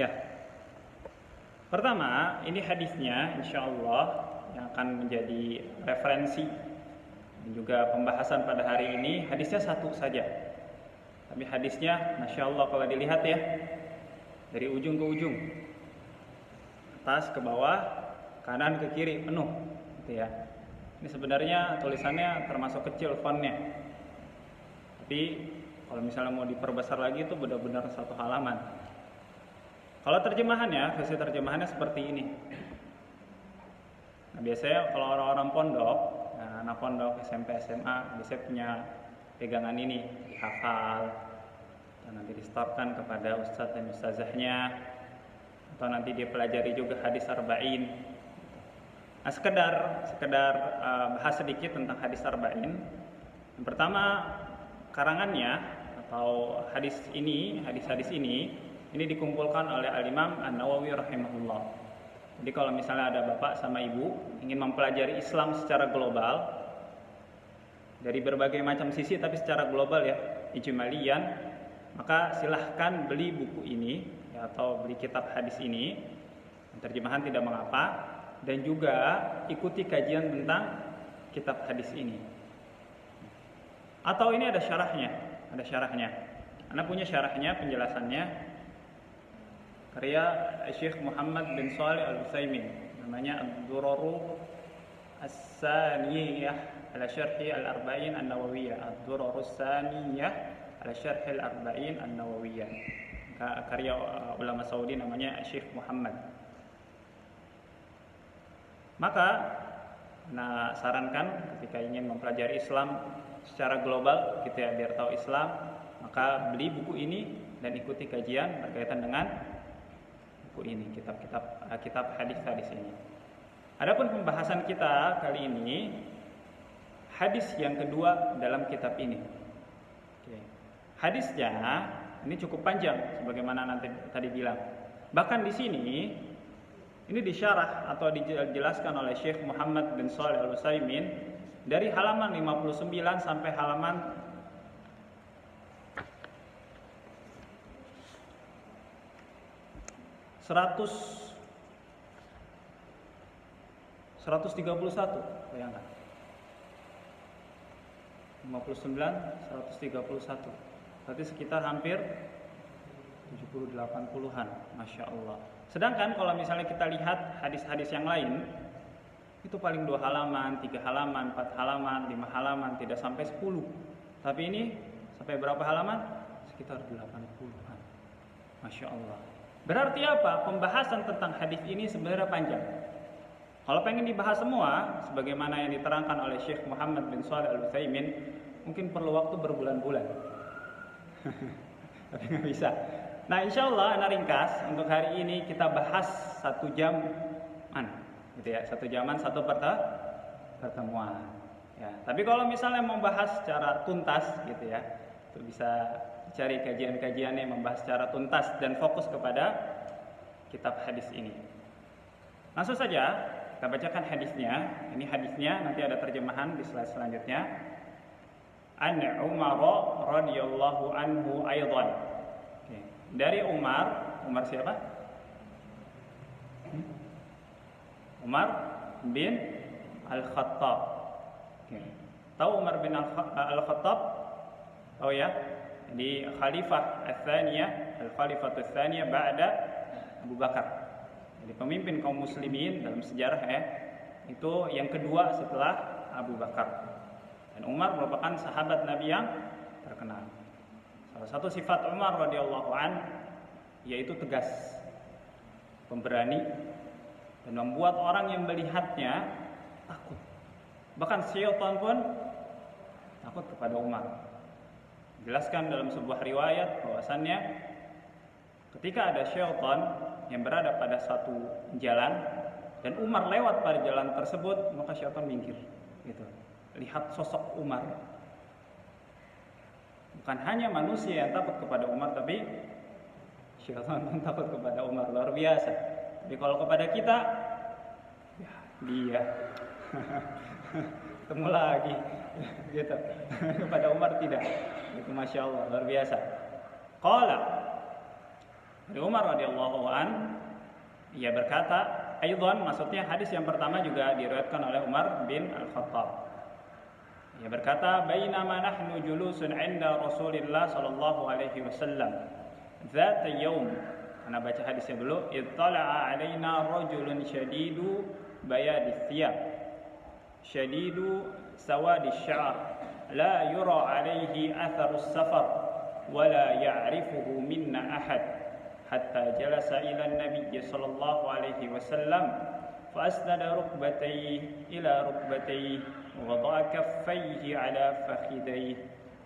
Ya, pertama ini hadisnya insya Allah yang akan menjadi referensi dan juga pembahasan pada hari ini. Hadisnya satu saja, tapi hadisnya Masya Allah kalau dilihat ya, dari ujung ke ujung, atas ke bawah, kanan ke kiri penuh gitu ya. Ini sebenarnya tulisannya termasuk kecil fontnya, tapi kalau misalnya mau diperbesar lagi itu benar-benar satu halaman. Kalau terjemahannya, versi terjemahannya seperti ini. Nah, biasanya kalau orang-orang pondok, anak pondok, SMP, SMA, biasanya punya pegangan ini, dihafal, dan nanti distorkan kepada ustadz dan ustazahnya, atau nanti dia pelajari juga hadis arba'in. Nah, sekedar bahas sedikit tentang hadis arba'in. Yang pertama, karangannya atau hadis ini dikumpulkan oleh Al-Imam An-Nawawi rahimahullah. Jadi kalau misalnya ada bapak sama ibu ingin mempelajari Islam secara global dari berbagai macam sisi tapi secara global ya, ijmaliyan, maka silahkan beli buku ini ya, atau beli kitab hadis ini. Terjemahan tidak mengapa, dan juga ikuti kajian tentang kitab hadis ini. Atau ini ada syarahnya. Anda punya syarahnya, penjelasannya, karya Syekh Muhammad bin Shalih Al-Utsaimin, namanya Ad-Duraru As-Saniyah ala Syarhi Al-Arba'in An-Nawawiyah. Ad-Duraru As-Saniyah ala Syarhi Al-Arba'in An-Nawawiyah, karya ulama Saudi namanya Syekh Muhammad. Maka sarankan ketika ingin mempelajari Islam secara global gitu ya, biar tahu Islam, maka beli buku ini dan ikuti kajian berkaitan dengan buku ini, kitab hadis ini. Adapun pembahasan kita kali ini hadis yang kedua dalam kitab ini. Oke. Hadisnya ini cukup panjang sebagaimana nanti tadi bilang. Bahkan di sini ini disyarah atau dijelaskan oleh Syekh Muhammad bin Shalih Al-Utsaimin dari halaman 59 sampai halaman 131, bayangkan. 59, 131. Berarti sekitar hampir 70-80-an, Masya Allah. Sedangkan kalau misalnya kita lihat hadis-hadis yang lain, itu paling 2 halaman, 3 halaman, 4 halaman, 5 halaman, tidak sampai 10. Tapi ini sampai berapa halaman? Sekitar 80-an. Masya Allah. Berarti apa? Pembahasan tentang hadis ini sebenarnya panjang. Kalau pengen dibahas semua, sebagaimana yang diterangkan oleh Syekh Muhammad bin Shalih Al-Utsaimin, mungkin perlu waktu berbulan-bulan. Tapi nggak bisa. Nah, insya Allah, ringkas untuk hari ini kita bahas 1 jaman, gitu ya, 1 jaman 1 pertemuan. Ya, tapi kalau misalnya mau bahas secara tuntas, gitu ya, itu bisa cari kajian-kajian yang membahas secara tuntas dan fokus kepada kitab hadis ini. Langsung saja kita bacakan hadisnya. Ini hadisnya, nanti ada terjemahan di slide selanjutnya. An Umar radhiyallahu anhu aidan. Dari Umar siapa? Umar bin Al-Khattab. Tahu Umar bin Al-Khattab? Tahu ya? Di Khalifah Ats-Tsaniyah, Al-Khalifah Ats-Tsaniyah ba'da Abu Bakar. Jadi pemimpin kaum muslimin dalam sejarah ya, itu yang kedua setelah Abu Bakar. Dan Umar merupakan sahabat Nabi yang terkenal. Salah satu sifat Umar radhiyallahu an yaitu tegas, pemberani, dan membuat orang yang melihatnya takut. Bahkan syaitan pun takut kepada Umar. Jelaskan dalam sebuah riwayat bahwasannya ketika ada syaitan yang berada pada satu jalan dan Umar lewat pada jalan tersebut, maka syaitan minggir. Gitu. Lihat sosok Umar. Bukan hanya manusia yang takut kepada Umar, tapi syaitan pun takut kepada Umar. Luar biasa. Tapi kalau kepada kita, ya dia ketemu lagi, gitu. Kepada Umar tidak. Itu Masya Allah, luar biasa. Qala, Dari Umar radhiyallahu an, ia berkata, aidan, maksudnya hadis yang pertama juga diriwayatkan oleh Umar bin Al-Khattab. Ia berkata, bainama nahnu julusun 'inda Rasulillah sallallahu alaihi wasallam dzata yaum. Ana baca hadisnya dulu. Ittala'a 'alaina rajulun syadidu bayadis thiyab, syadidu sawadis sya'r, la yura 'alaihi atharus safar wa la ya'rifuhu minna ahad, hatta jalasa ila an-nabiy sallallahu alaihi wasallam fa asnada rukbatayhi ila rukbatayhi wa wada'a kaffayhi ala fakhidayhi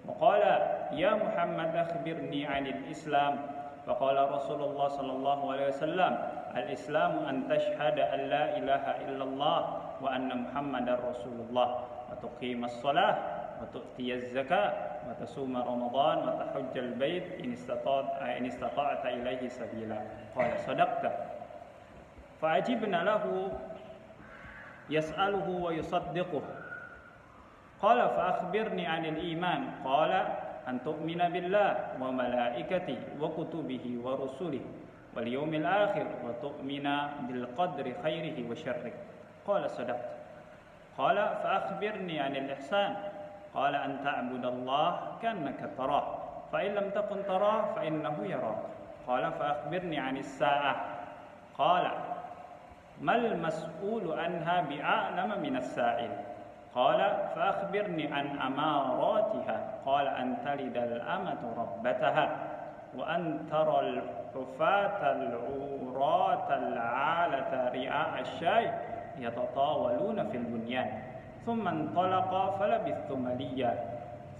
wa qala ya Muhammad akhbirni 'anil Islam. Faqala Rasulullah sallallahu alaihi wasallam, al-Islamu an tashhada an la ilaha illallah wa anna Muhammadar Rasulullah wa tuqimas shalah wa tu'tiyaz zakah wa tasuma Ramadan wa tahujjal bait in istata'ta ilaihi sabila. Qala sadaqta. Fa'ajibna lahu yas'aluhu wa yusaddiquhu. Qala fa akhbirni 'anil iman. Qala an tu'mina billah wa malaikatihi wa kutubihi wa rusulihi wal yawmil akhir wa tu'mina bil qadri khairihi wa syarrihi. Qala sadaqta. Qala fa akhbirni 'anil ihsan. Qala an ta'budallaha ka'annaka tarah, fa in lam takun tarah fa innahu yarak. Qala fa akhbirni 'anis sa'ah. Qala mal mas'ulu anha bi'a'lama minas sa'il. Qala fa akhbirni an amaratiha. Qala an talidal amatu rabbataha wa an taral hufata al-urata al-'alata ri'a asy-syai yatatawaluna fil bunyan. Thumma intalaqa falabithtu maliya.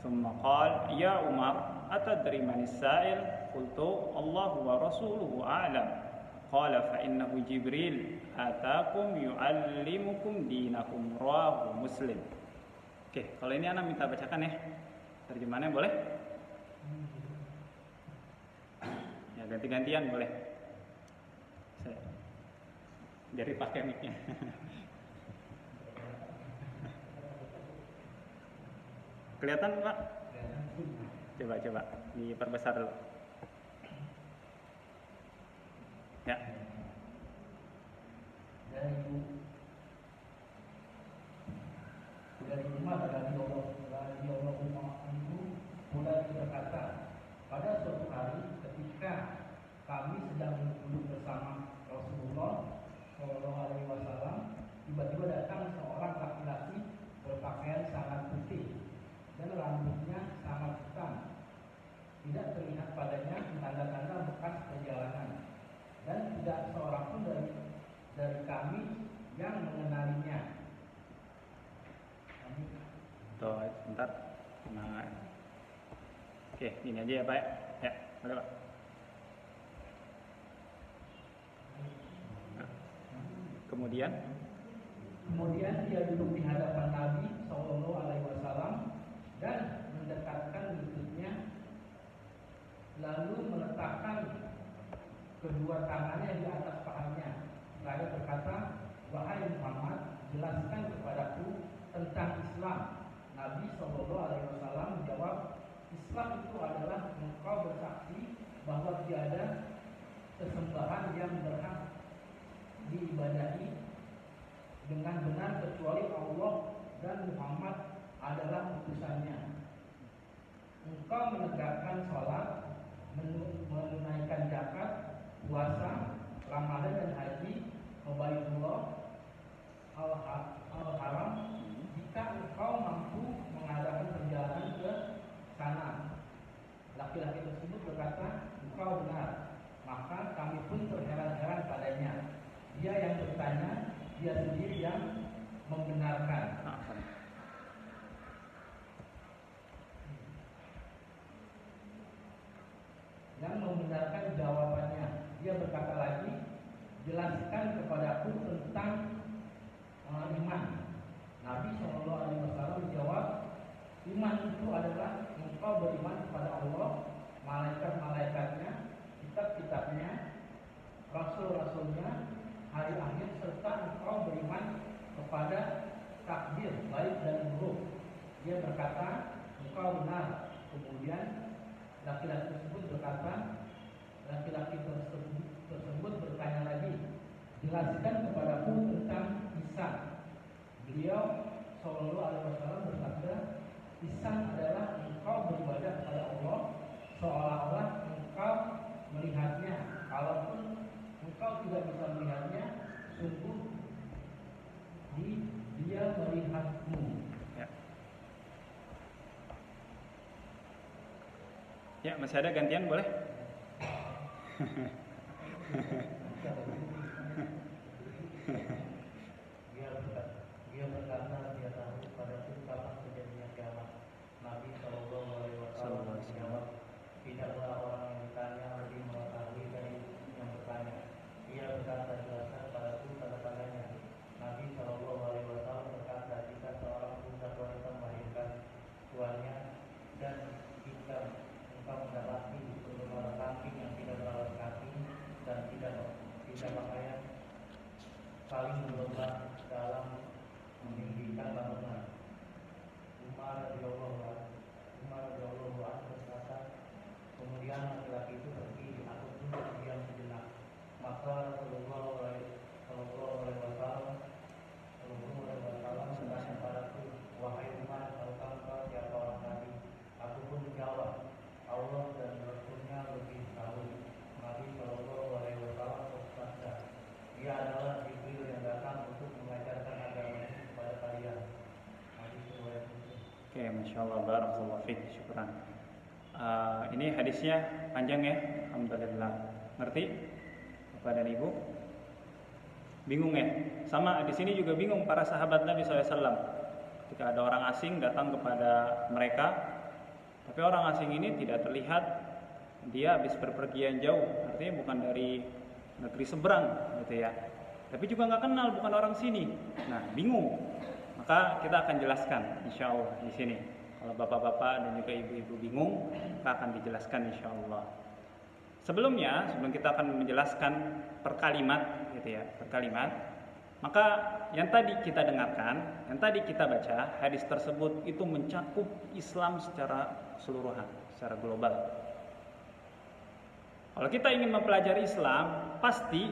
Thumma qala ya Umar atadri manis sa'il? Qultu Allahu wa rasuluhu a'lam. Qala fa innahu Jibril atakum yu'allimukum dinakum, rawahu Muslim. Oke, kalau ini anak minta bacakan ya. Terjemahannya boleh? Ya, ganti-gantian boleh. Dari pakai mic-nya. Kelihatan, Pak? Coba diperbesar dulu. Ya. Dari Umar radhiyallahu anhu mulai berkata, pada suatu hari ketika kami sedang duduk bersama Rasulullah Shallallahu Alaihi Wasallam, tiba-tiba datang seorang laki-laki berpakaian sangat putih dan rambutnya sangat hitam. Tidak terlihat padanya tanda-tanda bekas perjalanan, dan tidak seorang pun dari kami yang mengenalinya. Tuh, sebentar. Nah. Oke, ini aja ya, Pak. Ya, boleh, Pak. Nah. Kemudian dia duduk di hadapan Nabi Shallallahu Alaihi Wasallam dan mendekatkan lututnya, lalu meletakkan kedua tangannya di atas pahanya. Lalu berkata, wahai Muhammad, jelaskan kepadaku tentang Islam. Nabi Shallallahu Alaihi Wasallam menjawab, Islam itu adalah engkau bersaksi bahwa tiada sesembahan yang berhak diibadahi dengan benar kecuali Allah dan Muhammad adalah utusannya. Engkau menegakkan sholat, menunaikan zakat, puasa, Ramadan dan haji, Baitullah al-Haram. Jika engkau mampu mengadakan perjalanan ke sana. Laki-laki tersebut berkata, engkau benar. Maka kami pun terheran-heran padanya. Dia yang bertanya, dia sendiri yang membenarkan. Dan membenarkan jawabannya. Dia berkata lagi, jelaskan kepadaku tentang iman. Nabi Shallallahu Alaihi Wasallam menjawab, iman itu adalah engkau beriman kepada Allah, malaikat-malaikatnya, kitab-kitabnya, rasul-rasulnya, hari akhir, serta engkau beriman kepada takdir baik dan buruk. Dia berkata, engkau benar. Kemudian laki-laki tersebut berkata, Laki-laki tersebut bertanya lagi, jelaskan kepadaku tentang ihsan. Beliau Shallallahu Alaihi Wasallam bersabda, ihsan adalah engkau beribadah kepada Allah seolah-olah engkau melihatnya, kalaupun engkau tidak bisa melihatnya, sungguh dia melihatmu. Ya. Ya, masih ada gantian boleh? Dia berkata, dia tahu padaku kapan terjadinya kiamat. Nabi Shallallahu Alaihi Wasallam menjawab, tidaklah orang yang ditanya lebih mengetahui dari yang bertanya. Dia berkata, jelaskan padaku tanda-tandanya. Nabi Shallallahu Alaihi Wasallam berkata, jika seorang budak wanita melahirkan tuannya dan jika engkau mendapati beberapa kambing yang tidak beralas kaki dan tidak pakaian saling berlomba dalam meninggikan bangunan. Umar radhiyallahu anhu berkata, kemudian laki-laki itu pergi, aku pun diam sejenak. Maka Rasulullah Sallallahu Alaihi Wasallam bertanya padaku, wahai Umar, tahukah engkau siapa orang tadi? Aku pun menjawab, Allah dan Rasulnya lebih tahu. Nabi Sallallahu Alaihi Wasallam bersabda, dia adalah Jibril yang datang untuk mengajarkan agama kepada kalian. Oke, Masya Allah, barakallahu fiik, syukran. Ini hadisnya panjang ya, alhamdulillah. Ngerti Bapak dan Ibu? Bingung ya? Sama di sini juga bingung para sahabat Nabi SAW. Ketika ada orang asing datang kepada mereka, tapi orang asing ini tidak terlihat dia habis berpergian jauh, artinya bukan dari negeri seberang, gitu ya. Tapi juga nggak kenal, bukan orang sini. Nah, bingung. Maka kita akan jelaskan, insya Allah di sini. Kalau bapak-bapak dan juga ibu-ibu bingung, kita akan dijelaskan, insya Allah. Sebelum kita akan menjelaskan per kalimat, gitu ya, per kalimat. Maka yang tadi kita dengarkan, yang tadi kita baca, hadis tersebut itu mencakup Islam secara keseluruhan, secara global. Kalau kita ingin mempelajari Islam, pasti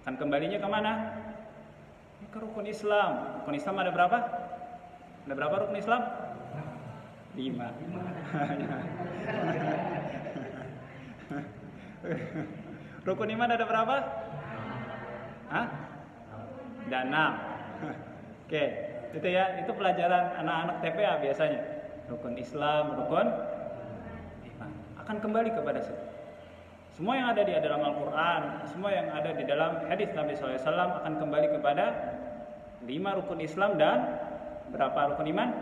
akan kembalinya kemana? Ke rukun Islam. Rukun Islam ada berapa? Ada berapa rukun Islam? 5. Rukun iman ada berapa? Hah? Ada 6. Oke, itu ya, itu pelajaran anak-anak TPA biasanya. Rukun Islam, rukun iman. Akan kembali kepada situ. Semua yang ada di dalam Al-Quran, semua yang ada di dalam hadis Nabi SAW akan kembali kepada 5 rukun Islam dan berapa rukun iman?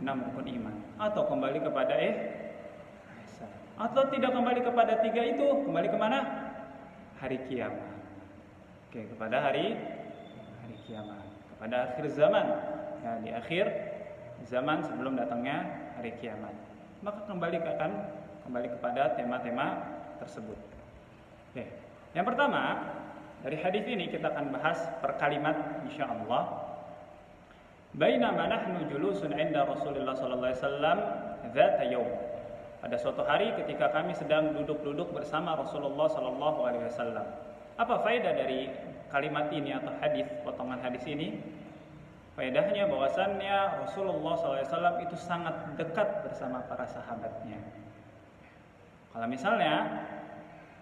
6 rukun iman. Atau kembali kepada ihsan. Atau tidak kembali kepada 3 itu, kembali kemana? Hari kiamat. Oke, kepada hari kiamat, kepada akhir zaman. Ya, di akhir zaman sebelum datangnya hari kiamat. Maka akan kembali kepada tema-tema tersebut. Oke. Yang pertama, dari hadis ini kita akan bahas per kalimat insyaallah. Bainama nahnu julusun 'inda Rasulullah sallallahu alaihi wasallam dzata yaum. Pada suatu hari ketika kami sedang duduk-duduk bersama Rasulullah sallallahu alaihi wasallam. Apa faedah dari kalimat ini atau hadis, potongan hadis ini? Faedahnya bahwasannya Rasulullah sallallahu alaihi wasallam itu sangat dekat bersama para sahabatnya. Kalau misalnya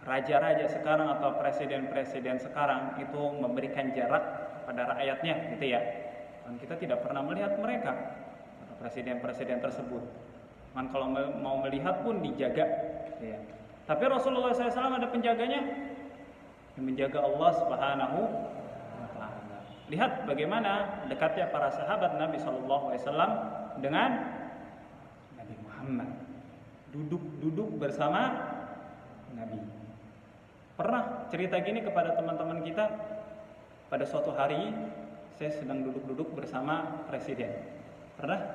raja-raja sekarang atau presiden-presiden sekarang itu memberikan jarak pada rakyatnya, gitu ya, dan kita tidak pernah melihat mereka atau presiden-presiden tersebut. Dan kalau mau melihat pun dijaga, gitu ya. Tapi Rasulullah SAW ada penjaganya, yang menjaga Allah Subhanahu wa Ta'ala. Lihat bagaimana dekatnya para sahabat Nabi SAW dengan Nabi Muhammad. Duduk bersama Nabi. Pernah cerita gini kepada teman-teman kita, pada suatu hari saya sedang duduk-duduk bersama presiden. Pernah?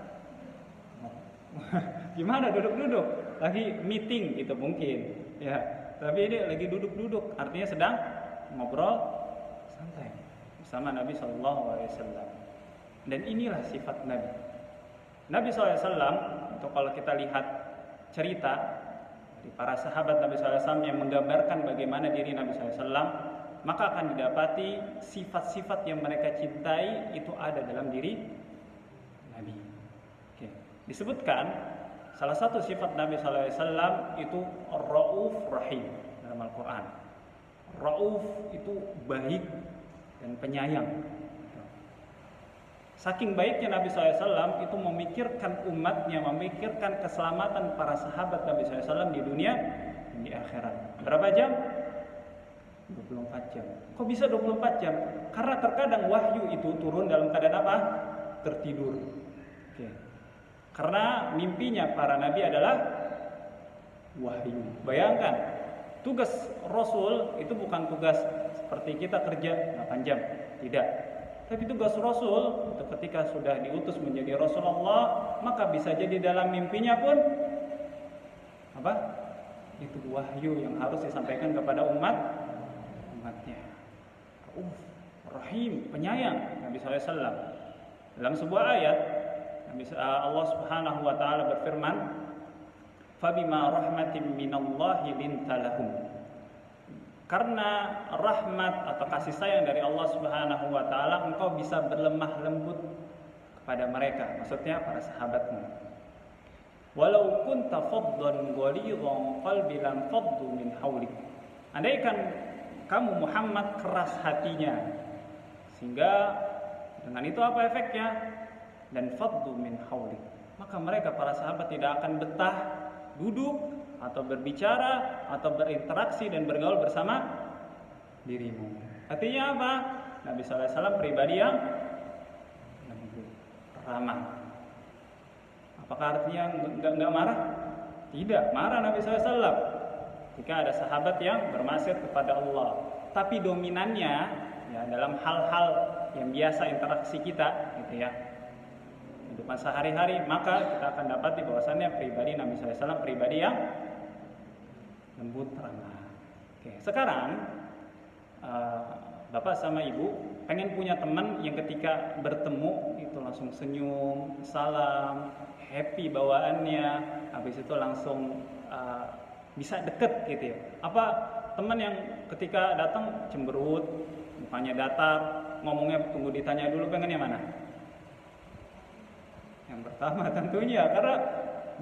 Gimana duduk-duduk? Lagi meeting gitu mungkin. Ya, tapi ini lagi duduk-duduk, artinya sedang ngobrol santai bersama Nabi SAW. Dan inilah sifat Nabi. Nabi SAW itu kalau kita lihat cerita para sahabat Nabi SAW yang menggambarkan bagaimana diri Nabi SAW, maka akan didapati sifat-sifat yang mereka cintai itu ada dalam diri Nabi. Oke. Disebutkan salah satu sifat Nabi SAW itu Rauf Rahim dalam Al-Quran. Rauf itu baik dan penyayang. Saking baiknya Nabi SAW itu memikirkan umatnya, memikirkan keselamatan para sahabat Nabi SAW di dunia dan di akhirat. Berapa jam? 24 jam. Kok bisa 24 jam? Karena terkadang wahyu itu turun dalam keadaan apa? Tertidur. Oke. Karena mimpinya para nabi adalah wahyu. Bayangkan, tugas Rasul itu bukan tugas seperti kita kerja 8 jam. Tidak. Tapi tugas Rasul itu ketika sudah diutus menjadi Rasulullah, maka bisa jadi dalam mimpinya pun apa? Itu wahyu yang harus disampaikan kepada umatnya. Rahim, penyayang Nabi SAW. Dalam sebuah ayat Allah Subhanahu wa taala berfirman, "Fabima rahmatin minallahi lintalahum." Karena rahmat atau kasih sayang dari Allah Subhanahu wa taala, engkau bisa berlemah lembut kepada mereka, maksudnya para sahabatmu. Walau kunta faddan ghalidhan qalbi lam faddu min hawlik. Andaikan kamu Muhammad keras hatinya, sehingga dengan itu apa efeknya? Dan faddu min hawlik. Maka mereka para sahabat tidak akan betah duduk atau berbicara atau berinteraksi dan bergaul bersama dirimu. Artinya apa? Nabi SAW pribadi yang ramah. Apakah artinya enggak marah? Tidak, marah Nabi SAW jika ada sahabat yang bermaksiat kepada Allah. Tapi dominannya ya dalam hal-hal yang biasa interaksi kita, gitu ya, kehidupan sehari-hari, maka kita akan dapati bahwasannya pribadi Nabi SAW pribadi yang lembut ramah. Oke, sekarang bapak sama ibu pengen punya teman yang ketika bertemu itu langsung senyum, salam, happy bawaannya, habis itu langsung bisa deket gitu ya. Apa teman yang ketika datang cemberut, mukanya datar, ngomongnya tunggu ditanya dulu pengennya mana? Yang pertama tentunya, karena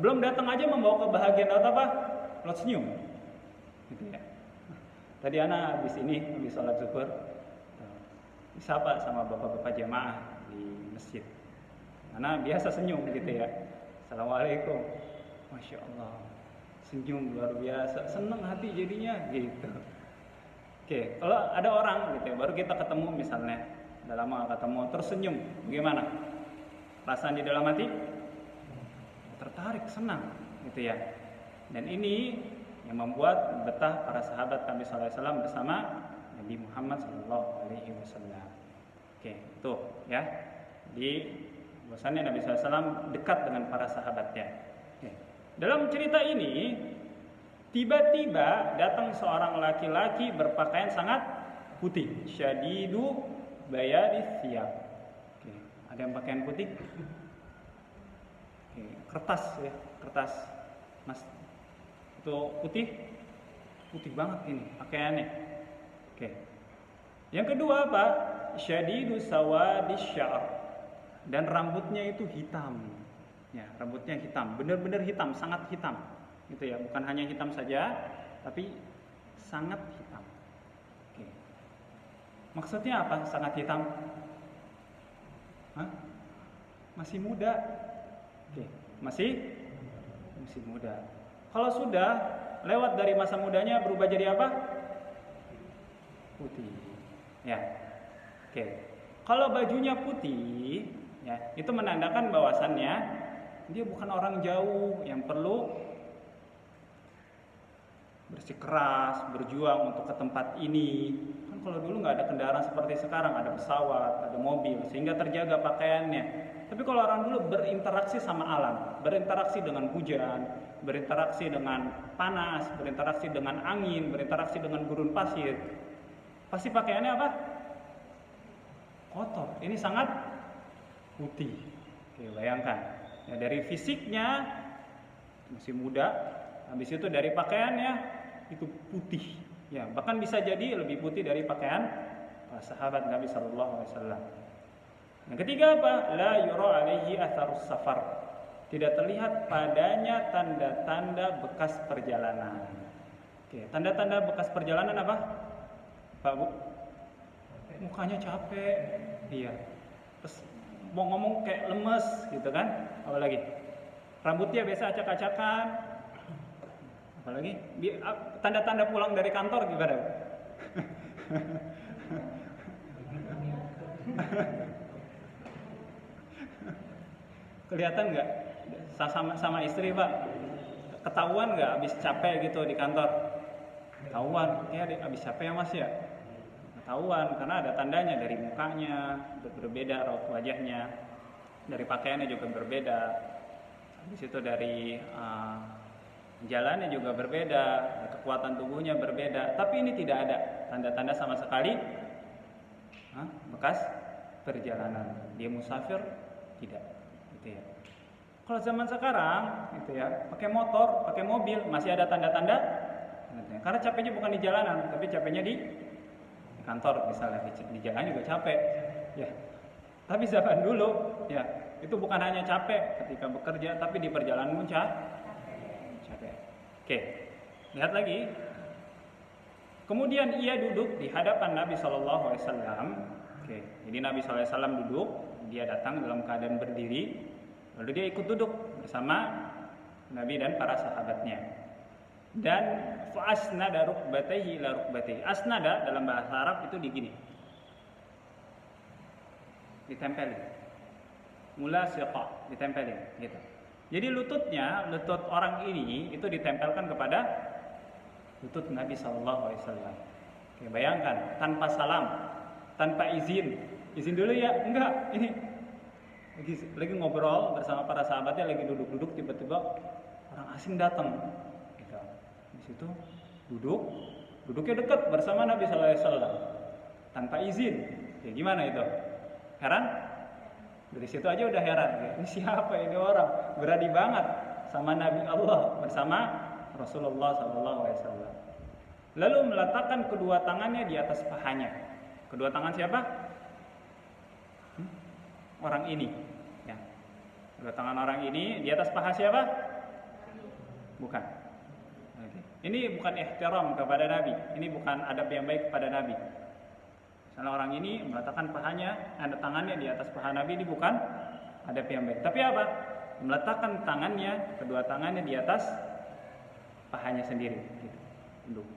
belum datang aja membawa kebahagiaan atau apa? Lo senyum. Gitu ya. Tadi anak habis sholat zuhur disapa sama bapak-bapak jamaah di masjid. Anak biasa senyum gitu ya. Assalamualaikum. Masya Allah, senyum luar biasa, seneng hati jadinya gitu. Oke, kalau ada orang gitu ya, baru kita ketemu misalnya, udah lama gak ketemu, terus senyum, bagaimana? Perasaan di dalam hati? Tertarik, senang gitu ya. Dan ini yang membuat betah para sahabat Nabi SAW bersama Nabi Muhammad SAW. Oke, itu ya. Jadi bahwasannya Nabi SAW dekat dengan para sahabatnya. Oke. Dalam cerita ini tiba-tiba datang seorang laki-laki berpakaian sangat putih, syadidu bayadis thiyab. Oke, ada yang pakaian putih? Oke, kertas ya, kertas Mas. Itu putih banget ini pakaiannya. Oke. Yang kedua apa? Syadidu sawadis sya'r. Dan rambutnya itu hitam. Ya, rambutnya hitam, benar-benar hitam, sangat hitam. Gitu ya, bukan hanya hitam saja, tapi sangat hitam. Oke. Maksudnya apa? Sangat hitam? Hah? Masih muda. Oke, masih muda. Kalau sudah lewat dari masa mudanya berubah jadi apa? Putih. Ya. Oke. Kalau bajunya putih, ya, itu menandakan bahwasannya dia bukan orang jauh yang perlu bersikeras, berjuang untuk ke tempat ini. Kan kalau dulu nggak ada kendaraan seperti sekarang, ada pesawat, ada mobil, sehingga terjaga pakaiannya. Tapi kalau orang dulu berinteraksi sama alam, berinteraksi dengan hujan, berinteraksi dengan panas, berinteraksi dengan angin, berinteraksi dengan gurun pasir, pasti pakaiannya apa? Kotor. Ini sangat putih. Oke, bayangkan. Ya, dari fisiknya masih muda, Habis itu dari pakaiannya itu putih. Ya, bahkan bisa jadi lebih putih dari pakaian para sahabat Nabi sallallahu alaihi wasallam. Yang ketiga apa? La yura alaihi atharus safar. Tidak terlihat padanya tanda-tanda bekas perjalanan. Oke, tanda-tanda bekas perjalanan apa? Pak Bu? Mukanya capek. Iya. Terus mau ngomong kayak lemes gitu kan? Apalagi? Rambutnya biasa acak-acakan. Apalagi? Tanda-tanda pulang dari kantor gimana? Kelihatan nggak? Sama istri Pak, ketahuan nggak habis capek gitu di kantor? Ketahuan, kayak habis capek ya Mas ya? Ketahuan, karena ada tandanya dari mukanya berbeda, raut wajahnya, dari pakaiannya juga berbeda, habis itu dari jalannya juga berbeda, kekuatan tubuhnya berbeda. Tapi ini tidak ada tanda-tanda sama sekali bekas perjalanan. Dia musafir, tidak, gitu ya. Kalau zaman sekarang, gitu ya, pakai motor, pakai mobil, masih ada tanda-tanda. Karena capeknya bukan di jalanan, tapi capeknya di kantor, misalnya di jalan juga capek. Ya. Tapi zaman dulu, ya, itu bukan hanya capek ketika bekerja, tapi di perjalanan pun capek. Oke, lihat lagi. Kemudian ia duduk di hadapan Nabi Shallallahu Alaihi Wasallam. Oke, jadi Nabi Shallallahu Alaihi Wasallam duduk, dia datang dalam keadaan berdiri. Lalu dia ikut duduk bersama Nabi dan para sahabatnya. Dan fa'asnada rukbatayhi ila rukbatayhi. Asnada dalam bahasa Arab itu digini. Ditempelin. Mula siqa, ditempelin gitu. Jadi lutut orang ini itu ditempelkan kepada lutut Nabi sallallahu alaihi wasallam. Oke, bayangkan tanpa salam, tanpa izin. Izin dulu ya? Enggak, ini lagi ngobrol bersama para sahabatnya, lagi duduk-duduk, tiba-tiba orang asing datang gitu. Di situ duduknya dekat bersama Nabi sallallahu alaihi wasallam tanpa izin. Ya gimana itu? Heran? Dari situ aja udah heran. Ini siapa ini orang? Berani banget sama Nabi Allah bersama Rasulullah sallallahu alaihi wasallam. Lalu meletakkan kedua tangannya di atas pahanya. Kedua tangan siapa? Orang ini, ya. Kedua tangan orang ini di atas paha siapa? Bukan. Oke. Ini bukan ihtiram kepada Nabi. Ini bukan adab yang baik kepada Nabi. Misalnya orang ini meletakkan pahanya, ada tangannya di atas paha Nabi, ini bukan adab yang baik. Tapi apa? Meletakkan tangannya, kedua tangannya di atas pahanya sendiri. Gitu. Duduk.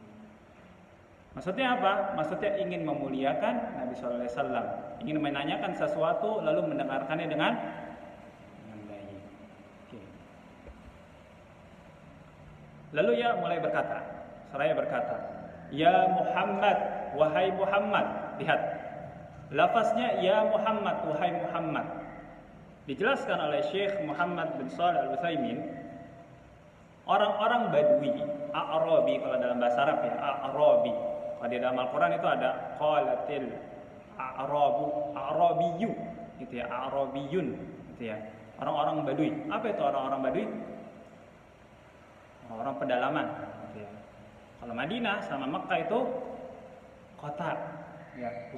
Maksudnya apa? Maksudnya ingin memuliakan Nabi Sallallahu Alaihi Wasallam, ingin menanyakan sesuatu lalu mendengarkannya dengan baik. Oke. Lalu ia mulai berkata, seraya berkata, Ya Muhammad, wahai Muhammad. Lihat, lafaznya Ya Muhammad, wahai Muhammad. Dijelaskan oleh Syekh Muhammad bin Shalih Al-Utsaimin, orang-orang Badui, A'rabi kalau dalam bahasa Arab ya, A'rabi. Kalau di dalam Al-Quran itu ada qalatil a'rabu, a'rabiyyu gitu ya, a'rabiyun gitu ya. Orang-orang Badui. Apa itu orang-orang Badui? Orang-orang pedalaman gitu ya. Kalau Madinah sama Mekkah itu kota ya,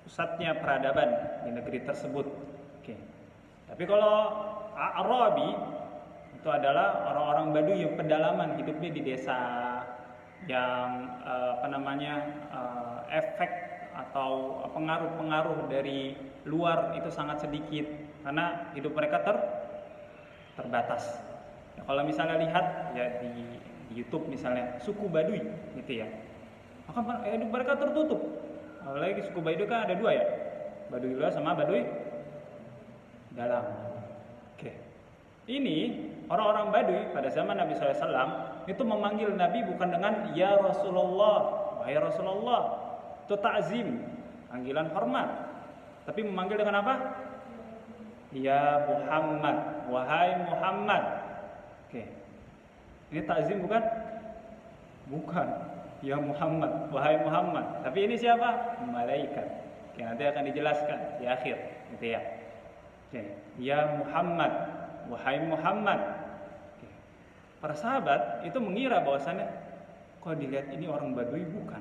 pusatnya peradaban di negeri tersebut. Oke. Tapi kalau A'rabi itu adalah orang-orang Badui yang pedalaman, hidupnya di desa yang efek atau pengaruh-pengaruh dari luar itu sangat sedikit karena hidup mereka terbatas. Ya, kalau misalnya lihat ya di YouTube misalnya suku Baduy gitu ya, maka hidup mereka tertutup. Apalagi suku Baduy kan ada dua ya, Baduy luar sama Baduy dalam. Oke. Ini orang-orang Baduy pada zaman Nabi SAW itu memanggil Nabi bukan dengan Ya Rasulullah, wahai Rasulullah. Itu ta'zim, panggilan hormat. Tapi memanggil dengan apa? Ya Muhammad, wahai Muhammad. Oke. Ini ta'zim bukan? Bukan. Ya Muhammad, wahai Muhammad. Tapi ini siapa? Malaikat. Oke, nanti akan dijelaskan di akhir, gitu ya. Oke. Ya Muhammad, wahai Muhammad. Para sahabat itu mengira bahwasannya kalau dilihat ini orang Badui, bukan.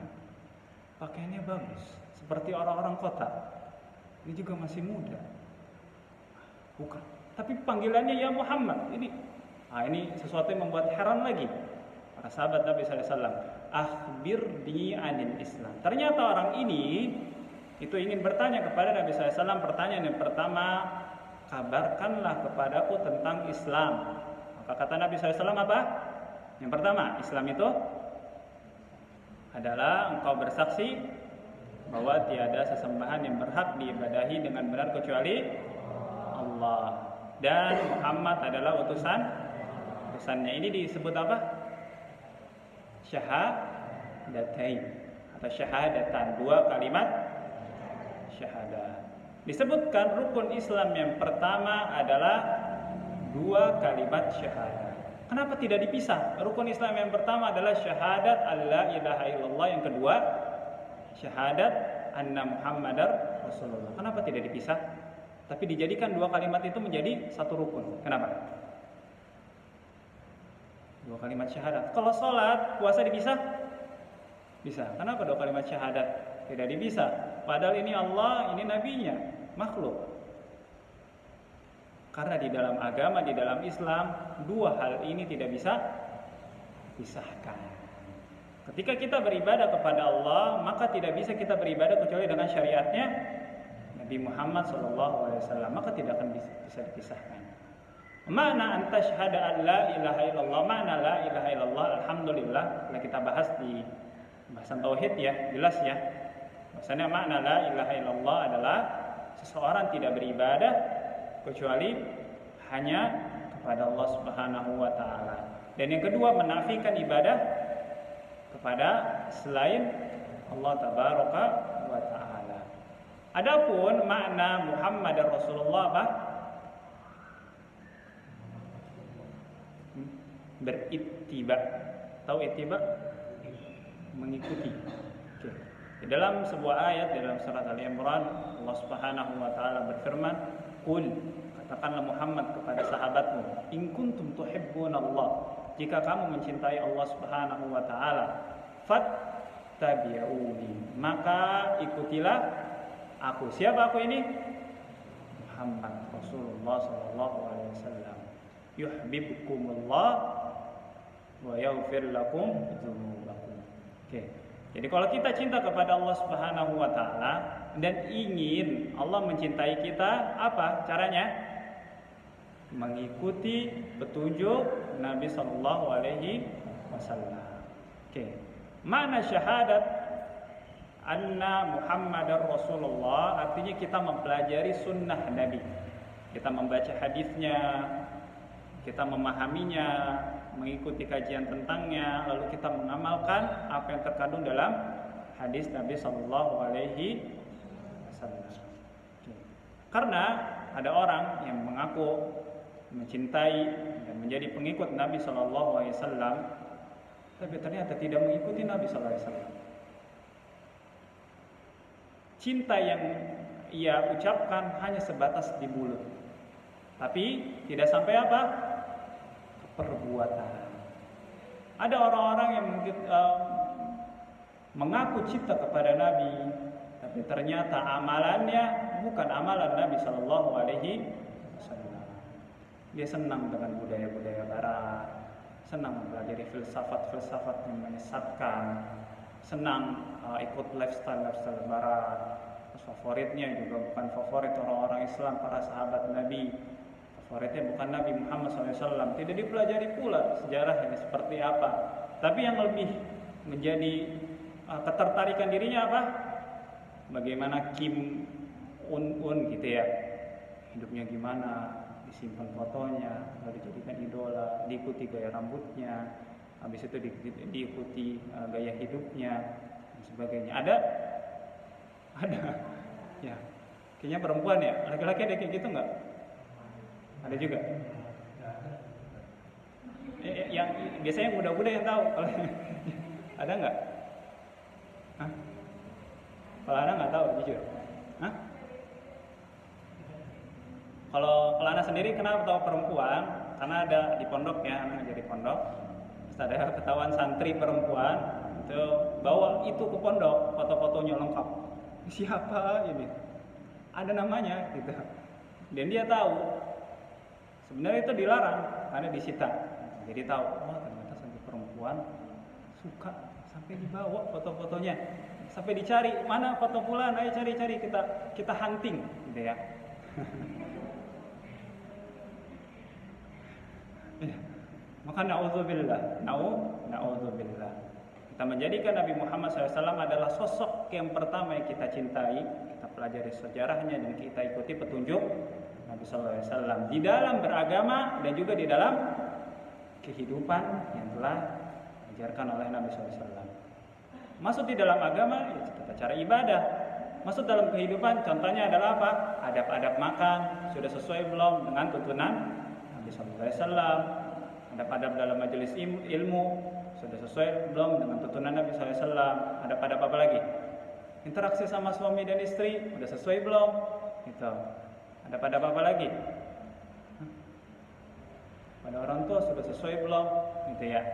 Pakaiannya bagus, seperti orang-orang kota. Ini juga masih muda. Bukan. Tapi panggilannya ya Muhammad. Ini sesuatu yang membuat heran lagi. Para sahabat Nabi SAW, akhbirni anil Islam. Ternyata orang ini itu ingin bertanya kepada Nabi SAW. Pertanyaan yang pertama, kabarkanlah kepadaku tentang Islam. Maka kata Nabi SAW apa? Yang pertama, Islam itu adalah engkau bersaksi bahwa tiada sesembahan yang berhak diibadahi dengan benar kecuali Allah, dan Muhammad adalah utusannya. Ini disebut apa? Syahadatain atau syahadatan, 2 kalimat syahadat. Disebutkan rukun Islam yang pertama adalah 2 kalimat syahadat. Kenapa tidak dipisah? Rukun Islam yang pertama adalah syahadat alla ilaha illallah, yang kedua syahadat anna Muhammadar Rasulullah. Kenapa tidak dipisah? Tapi dijadikan 2 kalimat itu menjadi 1 rukun. Kenapa? 2 kalimat syahadat. Kalau sholat, puasa dipisah? Bisa. Kenapa 2 kalimat syahadat? Tidak dipisah. Padahal ini Allah, ini nabinya, makhluk. Karena di dalam agama, di dalam Islam, 2 hal ini tidak bisa pisahkan. Ketika kita beribadah kepada Allah, maka tidak bisa kita beribadah kecuali dengan syariatnya Nabi Muhammad SAW. Maka tidak akan bisa dipisahkan. Makna antashhada an la ilaha illallah, makna la ilaha illallah, alhamdulillah, telah kita bahas di bahasan tauhid ya, jelas ya. Maksudnya makna la ilaha illallah adalah seseorang tidak beribadah kecuali hanya kepada Allah Subhanahu wa taala. Dan yang kedua, menafikan ibadah kepada selain Allah Tabaraka wa taala. Adapun makna Muhammad Rasulullah apa? Berittiba. Tahu ittiba? Mengikuti. Oke. Di dalam sebuah ayat di dalam surat Ali Imran, Allah Subhanahu wa taala berfirman, "Qul," katakanlah Muhammad kepada sahabatmu, "in kuntum tuhibbunallah," jika kamu mencintai Allah Subhanahu wa taala, "fattabi'uni," maka ikutilah aku. Siapa aku ini? Muhammad Rasulullah sallallahu alaihi wasallam. Yuhibbukumullah wa yaghfir lakum dzunubakum. Oke. Jadi kalau kita cinta kepada Allah Subhanahu wa taala dan ingin Allah mencintai kita, apa caranya? Mengikuti petunjuk Nabi sallallahu alaihi wasallam. Oke. Makna syahadat anna Muhammadar Rasulullah artinya kita mempelajari sunnah Nabi. Kita membaca hadisnya, kita memahaminya, mengikuti kajian tentangnya, lalu kita mengamalkan apa yang terkandung dalam hadis Nabi sallallahu alaihi wasallam. Karena ada orang yang mengaku mencintai dan menjadi pengikut Nabi sallallahu alaihi wasallam, tapi ternyata tidak mengikuti Nabi sallallahu alaihi wasallam. Cinta yang ia ucapkan hanya sebatas di mulut, tapi tidak sampai apa? Perbuatan. Ada orang-orang yang mengaku cinta kepada Nabi, tapi ternyata amalannya bukan amalan Nabi Shallallahu Alaihi Wasallam. Dia senang dengan budaya-budaya Barat, senang mempelajari filsafat-filsafat yang menyesatkan, senang ikut lifestyle Barat. Terus favoritnya juga bukan favorit orang-orang Islam, para sahabat Nabi. Favoritnya bukan Nabi Muhammad SAW. Tidak dipelajari pula sejarahnya seperti apa. Tapi yang lebih menjadi ketertarikan dirinya apa? Bagaimana Kim Un gitu ya, hidupnya gimana, disimpan fotonya, lalu dijadikan idola, diikuti gaya rambutnya, habis itu diikuti gaya hidupnya dan sebagainya. Ada, ya. Kayaknya perempuan ya, laki-laki ada kayak gitu nggak? Ada juga. Yang biasanya muda-muda yang tahu. Ada nggak? Hah? Kalau Ana nggak tahu, jujur. Hah? Kalau Ana sendiri kenapa tahu perempuan? karena ada di pondok ya, anak ngajar di pondok. Terus ada ketahuan santri perempuan itu bawa itu ke pondok, foto-fotonya lengkap. Siapa ini? Ada namanya gitu. Dan dia tahu sebenarnya itu dilarang karena disita. Jadi tahu, oh ternyata santri perempuan suka sampai dibawa foto-fotonya. Sampai dicari, mana foto fulan, ayo cari-cari kita hunting gitu ya. Maka na'udzubillah, na'udzubillah. Kita menjadikan Nabi Muhammad SAW adalah sosok yang pertama yang kita cintai, kita pelajari sejarahnya dan kita ikuti petunjuk Nabi SAW di dalam beragama dan juga di dalam kehidupan yang telah diajarkan oleh Nabi SAW. Masuk di dalam agama, ya tata cara ibadah. Masuk dalam kehidupan, contohnya adalah apa? Adab-adab makan, sudah sesuai belum dengan tuntunan Nabi SAW. Adab-adab dalam majelis ilmu, sudah sesuai belum dengan tuntunan Nabi SAW. Adab-adab apa lagi? Interaksi sama suami dan istri, sudah sesuai belum? Gitu. Adab-adab apa lagi? Pada orang tua sudah sesuai belum? Gitu ya.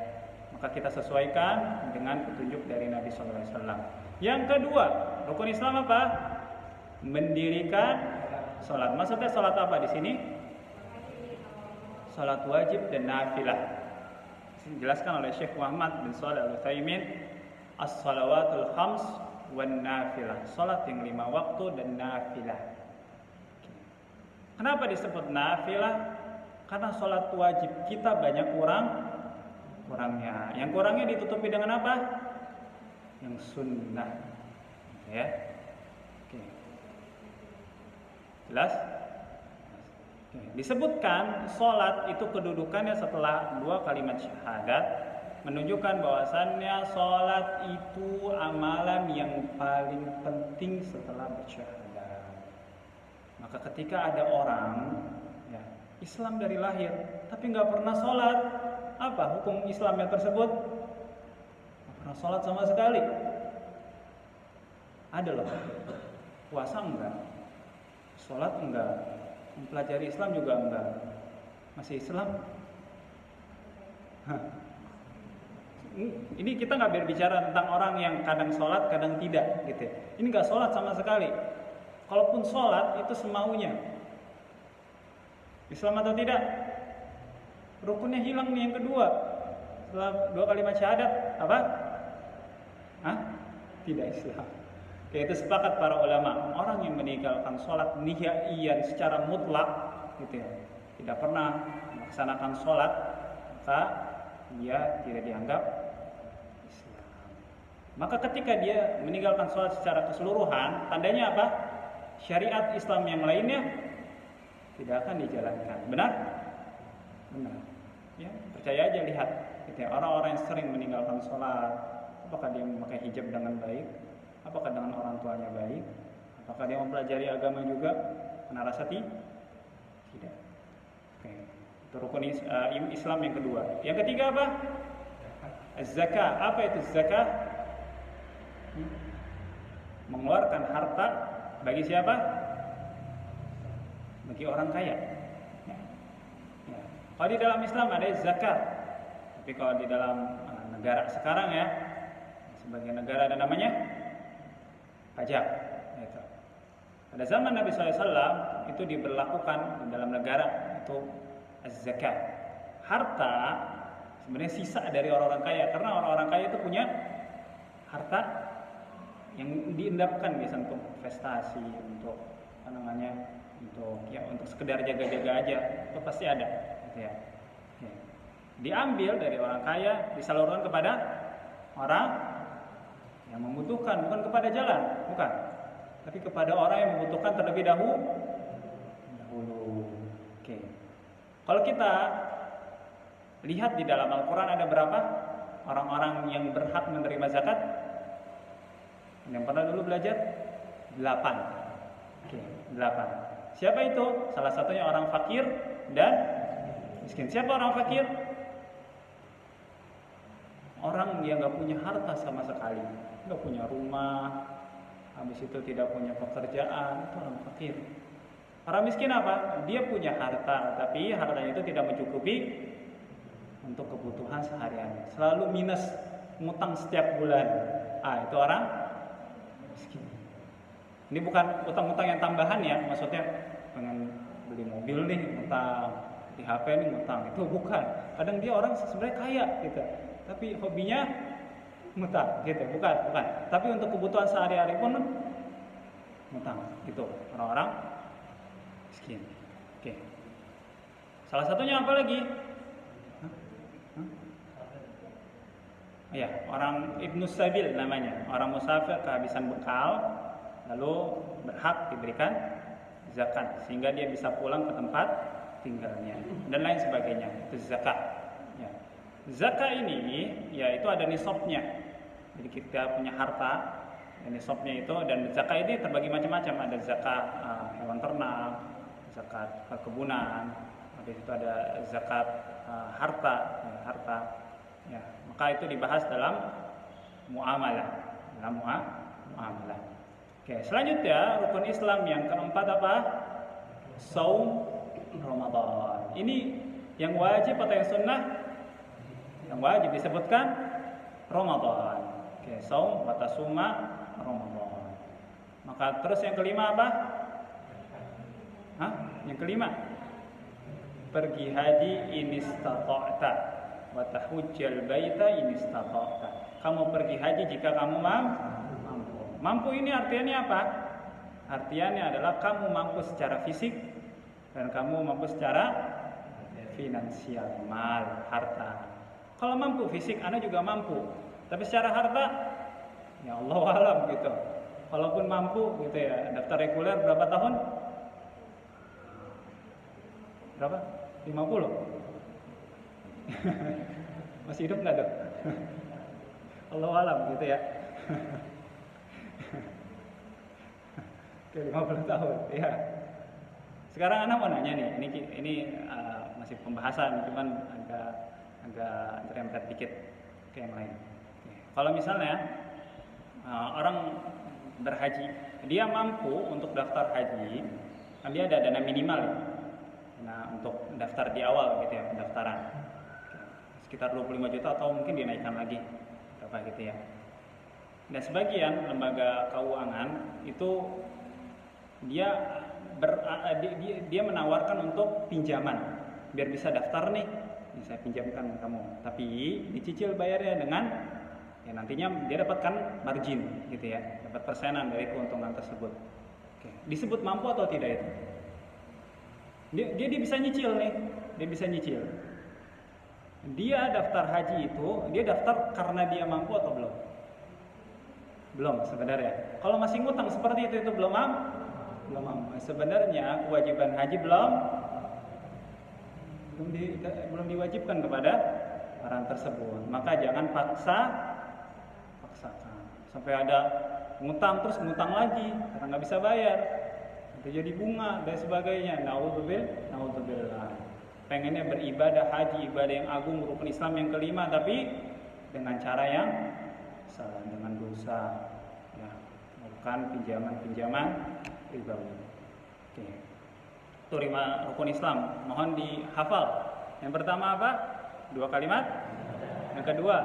Maka kita sesuaikan dengan petunjuk dari Nabi SAW. Yang kedua, rukun Islam apa? Mendirikan sholat. Maksudnya sholat apa di sini? Sholat wajib dan nafilah. Dijelaskan oleh Syekh Muhammad bin Shalih Al-Utsaimin, as-shalawatul khams wan nafilah. Sholat yang 5 waktu dan nafilah. Kenapa disebut nafilah? Karena sholat wajib kita banyak kurangnya. Yang kurangnya ditutupi dengan apa? Yang sunnah. Ya. Oke. Jelas? Oke. Disebutkan sholat itu kedudukannya setelah 2 kalimat syahadat, menunjukkan bahwasannya sholat itu amalan yang paling penting setelah bersyahadat. Maka ketika ada orang ya, Islam dari lahir tapi nggak pernah sholat, apa hukum Islamnya tersebut? Nggak pernah sholat sama sekali. Ada loh, puasa enggak, sholat enggak, mempelajari Islam juga enggak, masih Islam. Ini kita nggak berbicara tentang orang yang kadang sholat, kadang tidak, gitu. Ini nggak sholat sama sekali. Kalaupun sholat itu semaunya. Islam atau tidak? Rukunnya hilang nih yang kedua. Setelah 2 kalimat syahadat, apa? Tidak Islam. Oke, itu sepakat para ulama. Orang yang meninggalkan sholat nihaiyan secara mutlak, gitu ya, tidak pernah melaksanakan sholat, maka dia tidak dianggap Islam. Maka ketika dia meninggalkan sholat secara keseluruhan, tandanya apa? Syariat Islam yang lainnya tidak akan dijalankan. Benar? Benar. Ya, percaya aja, lihat. Gitu ya, orang-orang yang sering meninggalkan sholat, apakah dia memakai hijab dengan baik? Apakah dengan orang tuanya baik? Apakah dia mempelajari agama juga? Karena rasa tidak. Oke. Itu rukun Islam yang kedua. Yang ketiga apa? Az-zakah. Apa itu zakah? Mengeluarkan harta bagi siapa? Bagi orang kaya. Ya. Kalau di dalam Islam ada zakat, tapi kalau di dalam negara sekarang ya, sebagai negara ada namanya pajak. Gitu. Pada zaman Nabi SAW itu diberlakukan di dalam negara itu az-zakat. Harta sebenarnya sisa dari orang-orang kaya, karena orang-orang kaya itu punya harta yang diendapkan biasanya untuk investasi, untuk apa namanya, untuk sekedar jaga-jaga aja, itu pasti ada, gitu ya. Diambil dari orang kaya, disalurkan kepada orang yang membutuhkan, bukan kepada jalan, bukan, tapi kepada orang yang membutuhkan terlebih dahulu. Oke. Kalau kita lihat di dalam Al-Quran ada berapa orang-orang yang berhak menerima zakat? Yang pernah dulu belajar? 8. Oke, 8. Siapa itu? Salah satunya orang fakir dan miskin. Siapa orang fakir? Orang yang gak punya harta sama sekali, gak punya rumah, habis itu tidak punya pekerjaan, itu orang fakir. Orang miskin apa? Dia punya harta, tapi hartanya itu tidak mencukupi untuk kebutuhan sehari-hari. Selalu minus, ngutang setiap bulan. Itu orang miskin. Ini bukan utang-utang yang tambahan ya, maksudnya pengen beli mobil nih, ngutang, di HP nih ngutang. Itu bukan. Kadang dia orang sebenarnya kaya gitu, tapi hobinya ngutang gitu. Bukan. Tapi untuk kebutuhan sehari-hari pun ngutang gitu. Orang-orang miskin. Oke. Salah satunya apa lagi? Ya, orang Ibnu Sabil namanya. Orang musafir kehabisan bekal, lalu berhak diberikan zakat sehingga dia bisa pulang ke tempat tinggalnya dan lain sebagainya. Itu zakat. Ya. Zakat ini ya itu ada nisabnya. Jadi kita punya harta dan nisabnya itu, dan zakat ini terbagi macam-macam. Ada zakat hewan ternak, zakat perkebunan, habis itu ada zakat harta. Ya, maka itu dibahas dalam muamalah. Oke, selanjutnya rukun Islam yang keempat apa? Saum Ramadan. Ini yang wajib atau yang sunnah? Yang wajib disebutkan Ramadan. Oke, saum wa tasuma Ramadan. Maka terus yang kelima apa? Yang kelima, pergi haji in istata'ta wa tahujjal baita in istata'ta. Kamu pergi haji jika kamu mampu. Mampu ini artinya apa? Artinya adalah kamu mampu secara fisik dan kamu mampu secara finansial, mal, harta. Kalau mampu fisik, Anda juga mampu. Tapi secara harta, ya Allah alam gitu. Walaupun mampu gitu ya, daftar reguler berapa tahun? Berapa? 50? Masih hidup nggak dok? Allah alam gitu ya. Oke, 50 tahun ya. Sekarang anak mau nanya nih, ini masih pembahasan, cuman agak terempet dikit ke yang lain. Oke. Kalau misalnya orang berhaji, dia mampu untuk daftar haji, kan dia ada dana minimal ya. Nah, untuk daftar di awal gitu ya, pendaftaran. Sekitar 25 juta atau mungkin dinaikkan lagi berapa gitu ya. Dan sebagian lembaga keuangan itu dia menawarkan untuk pinjaman biar bisa daftar nih, saya pinjamkan kamu, tapi dicicil bayarnya dengan ya nantinya dia dapatkan margin gitu ya, dapat persenan dari keuntungan tersebut. Oke. Disebut mampu atau tidak itu? Dia bisa nyicil nih, dia bisa nyicil. Dia daftar haji itu, dia daftar karena dia mampu atau belum? Belum sebenarnya. Kalau masih ngutang seperti itu belum mampu. Sebenarnya kewajiban haji belum diwajibkan kepada orang tersebut. Maka jangan paksakan. Sampai ada ngutang terus ngutang lagi karena nggak bisa bayar. Itu jadi bunga dan sebagainya. Naudzubillah. Pengennya beribadah haji, ibadah yang agung, rukun Islam yang kelima, tapi dengan cara yang salah, dengan dosa, ya, bukan pinjaman ribawi. Oke. Itu 5 rukun Islam. Mohon dihafal. Yang pertama apa? 2 kalimat. Yang kedua,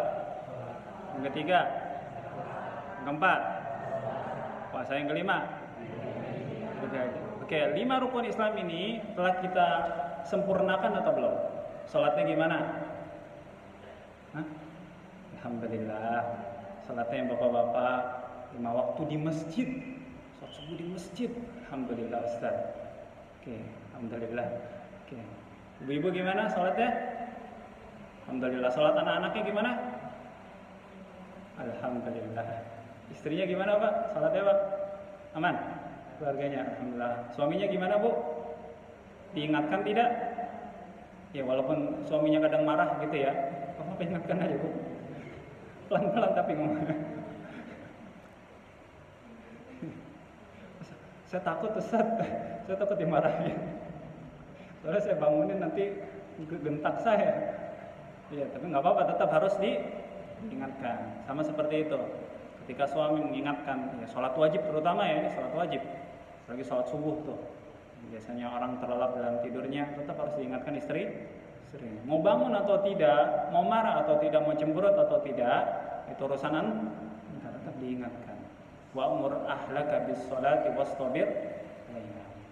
yang ketiga, yang keempat, puasa yang kelima. Oke, 5 rukun Islam ini telah kita sempurnakan atau belum? Salatnya gimana? Alhamdulillah. Salatnya yang bapak-bapak 5 waktu di masjid. Salat subuh di masjid. Alhamdulillah Ustaz. Oke, alhamdulillah. Oke. Ibu-ibu gimana salatnya? Alhamdulillah. Salat anak-anaknya gimana? Alhamdulillah. Istrinya gimana, Pak? Salatnya, Pak? Aman? Keluarganya alhamdulillah. Suaminya gimana, Bu? Diingatkan tidak? Ya walaupun suaminya kadang marah gitu ya, kamu ingatkan aja, Bu. Pelan-pelan tapi ngomong. Saya takut Ustaz, saya takut dimarahin. Soalnya saya bangunin nanti gentak saya. Iya, tapi nggak apa-apa, tetap harus diingatkan. Sama seperti itu. Ketika suami mengingatkan, ya sholat wajib terutama ya, ini sholat wajib. Lagi sholat subuh tuh. Biasanya orang terlelap dalam tidurnya, tetap harus diingatkan istri. Mau bangun atau tidak, mau marah atau tidak, mau cemberut atau tidak, itu urusan anda, tetap diingatkan. Wa'mur ahlaka bis sholati wastabir.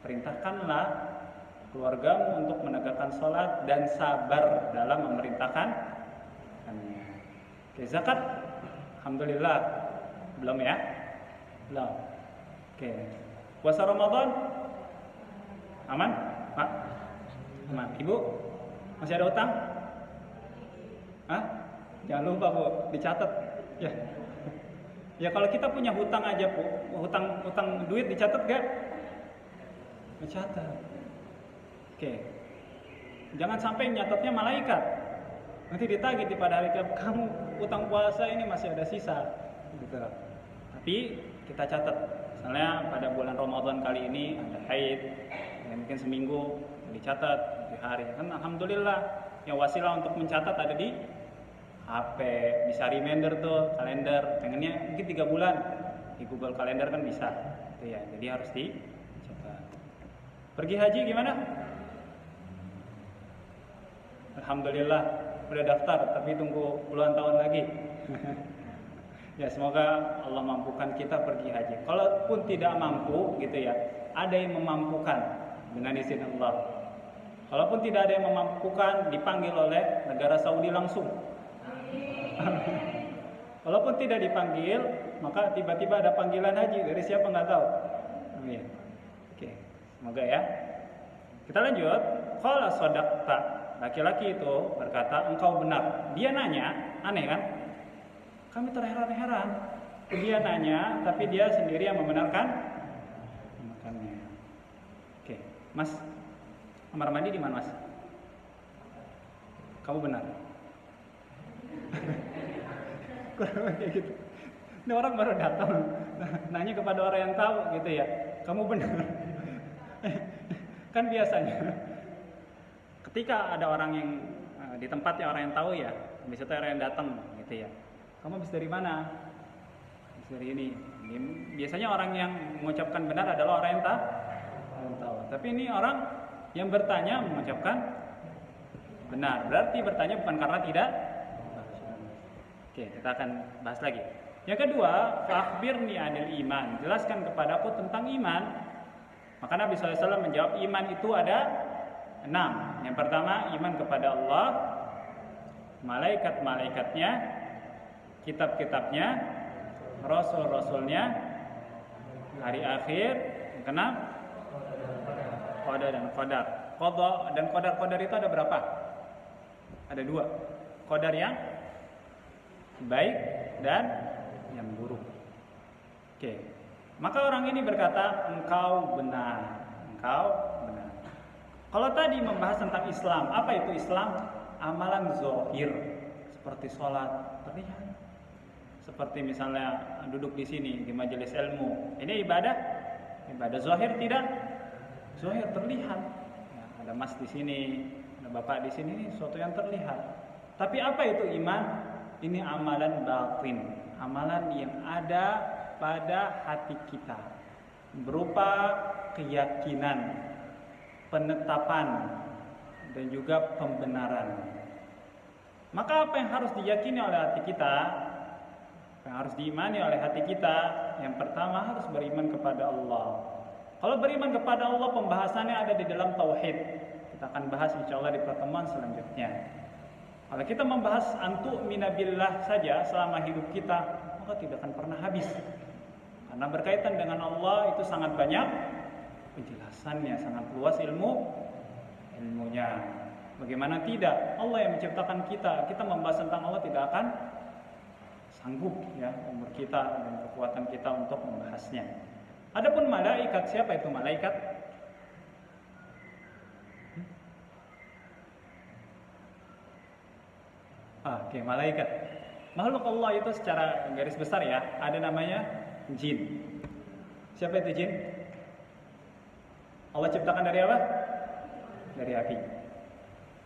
Perintahkanlah keluargamu untuk menegakkan sholat dan sabar dalam memerintahkannya. Oke, zakat, alhamdulillah belum ya? Belum. Oke, puasa Ramadan aman, Pak? Aman. Ibu masih ada utang? Hah? Jangan lupa Bu, dicatat ya. Ya kalau kita punya hutang aja Bu, hutang duit dicatat gak? Dicatat. Oke. Jangan sampai nyatatnya malaikat. Nanti ditagih pada hari kiamat, kamu utang puasa ini masih ada sisa. Gitu. Tapi kita catat. Misalnya pada bulan Ramadan kali ini ada haid, ya mungkin seminggu dicatat di hari. Kan alhamdulillah yang wasilah untuk mencatat ada di HP, bisa reminder tuh, kalender. Pengennya mungkin 3 bulan di Google Kalender kan bisa. Itu ya. Jadi harus dicatat. Pergi haji gimana? Alhamdulillah udah daftar, tapi tunggu puluhan tahun lagi. Ya semoga Allah mampukan kita pergi haji. Kalaupun tidak mampu gitu ya, ada yang memampukan dengan izin Allah. Kalaupun tidak ada yang memampukan, dipanggil oleh negara Saudi langsung. Kalaupun tidak dipanggil, maka tiba-tiba ada panggilan haji dari siapa nggak tahu. Amin. Oke, semoga ya. Kita lanjut. Qala shadaqta. Laki-laki itu berkata, engkau benar. Dia nanya, aneh kan? Kami terheran-heran. Dia nanya, tapi dia sendiri yang membenarkan. Oke, Mas, kamar mandi di mana, Mas? Kamu benar. Kurang kayak gitu. Ini orang baru datang, nanya kepada orang yang tahu gitu ya. Kamu benar. Kan biasanya ketika ada orang yang di tempatnya orang yang tahu ya, misalnya orang yang datang gitu ya. Kamu habis dari mana? Habis dari ini. Biasanya orang yang mengucapkan benar adalah orang yang tahu. Tapi ini orang yang bertanya mengucapkan benar. Berarti bertanya bukan karena tidak. Oke, kita akan bahas lagi. Yang kedua, fa'akhbirni 'anil iman. Jelaskan kepadaku tentang iman. Maka Nabi SAW menjawab, iman itu ada 6. Yang pertama, iman kepada Allah, malaikat-malaikatnya, kitab-kitabnya, rasul-rasulnya, hari akhir. Yang keenam, qada dan qadar. Qada dan qadar itu ada berapa? Ada 2. Qadar yang baik dan yang buruk. Oke. Maka orang ini berkata, engkau benar. Engkau benar. Kalau tadi membahas tentang Islam, apa itu Islam? Amalan zahir seperti sholat terlihat. Seperti misalnya duduk di sini di majelis ilmu. Ini ibadah. Ibadah zahir tidak? Zahir terlihat. Ya, ada mas di sini, ada bapak di sini, ini sesuatu yang terlihat. Tapi apa itu iman? Ini amalan batin, amalan yang ada pada hati kita, berupa keyakinan, penetapan, dan juga pembenaran. Maka apa yang harus diyakini oleh hati kita, yang harus diimani oleh hati kita, yang pertama harus beriman kepada Allah. Kalau beriman kepada Allah, pembahasannya ada di dalam tauhid. Kita akan bahas insyaallah di pertemuan selanjutnya. Kalau kita membahas antu'mina billah saja selama hidup kita, maka tidak akan pernah habis. Karena berkaitan dengan Allah itu sangat banyak penjelasannya, sangat luas ilmunya. Bagaimana tidak? Allah yang menciptakan kita. Kita membahas tentang Allah tidak akan sanggup ya umur kita dan kekuatan kita untuk membahasnya. Adapun malaikat, siapa itu malaikat? Oke, malaikat. Makhluk Allah itu secara garis besar ya, ada namanya jin. Siapa itu jin? Allah ciptakan dari apa? Dari api.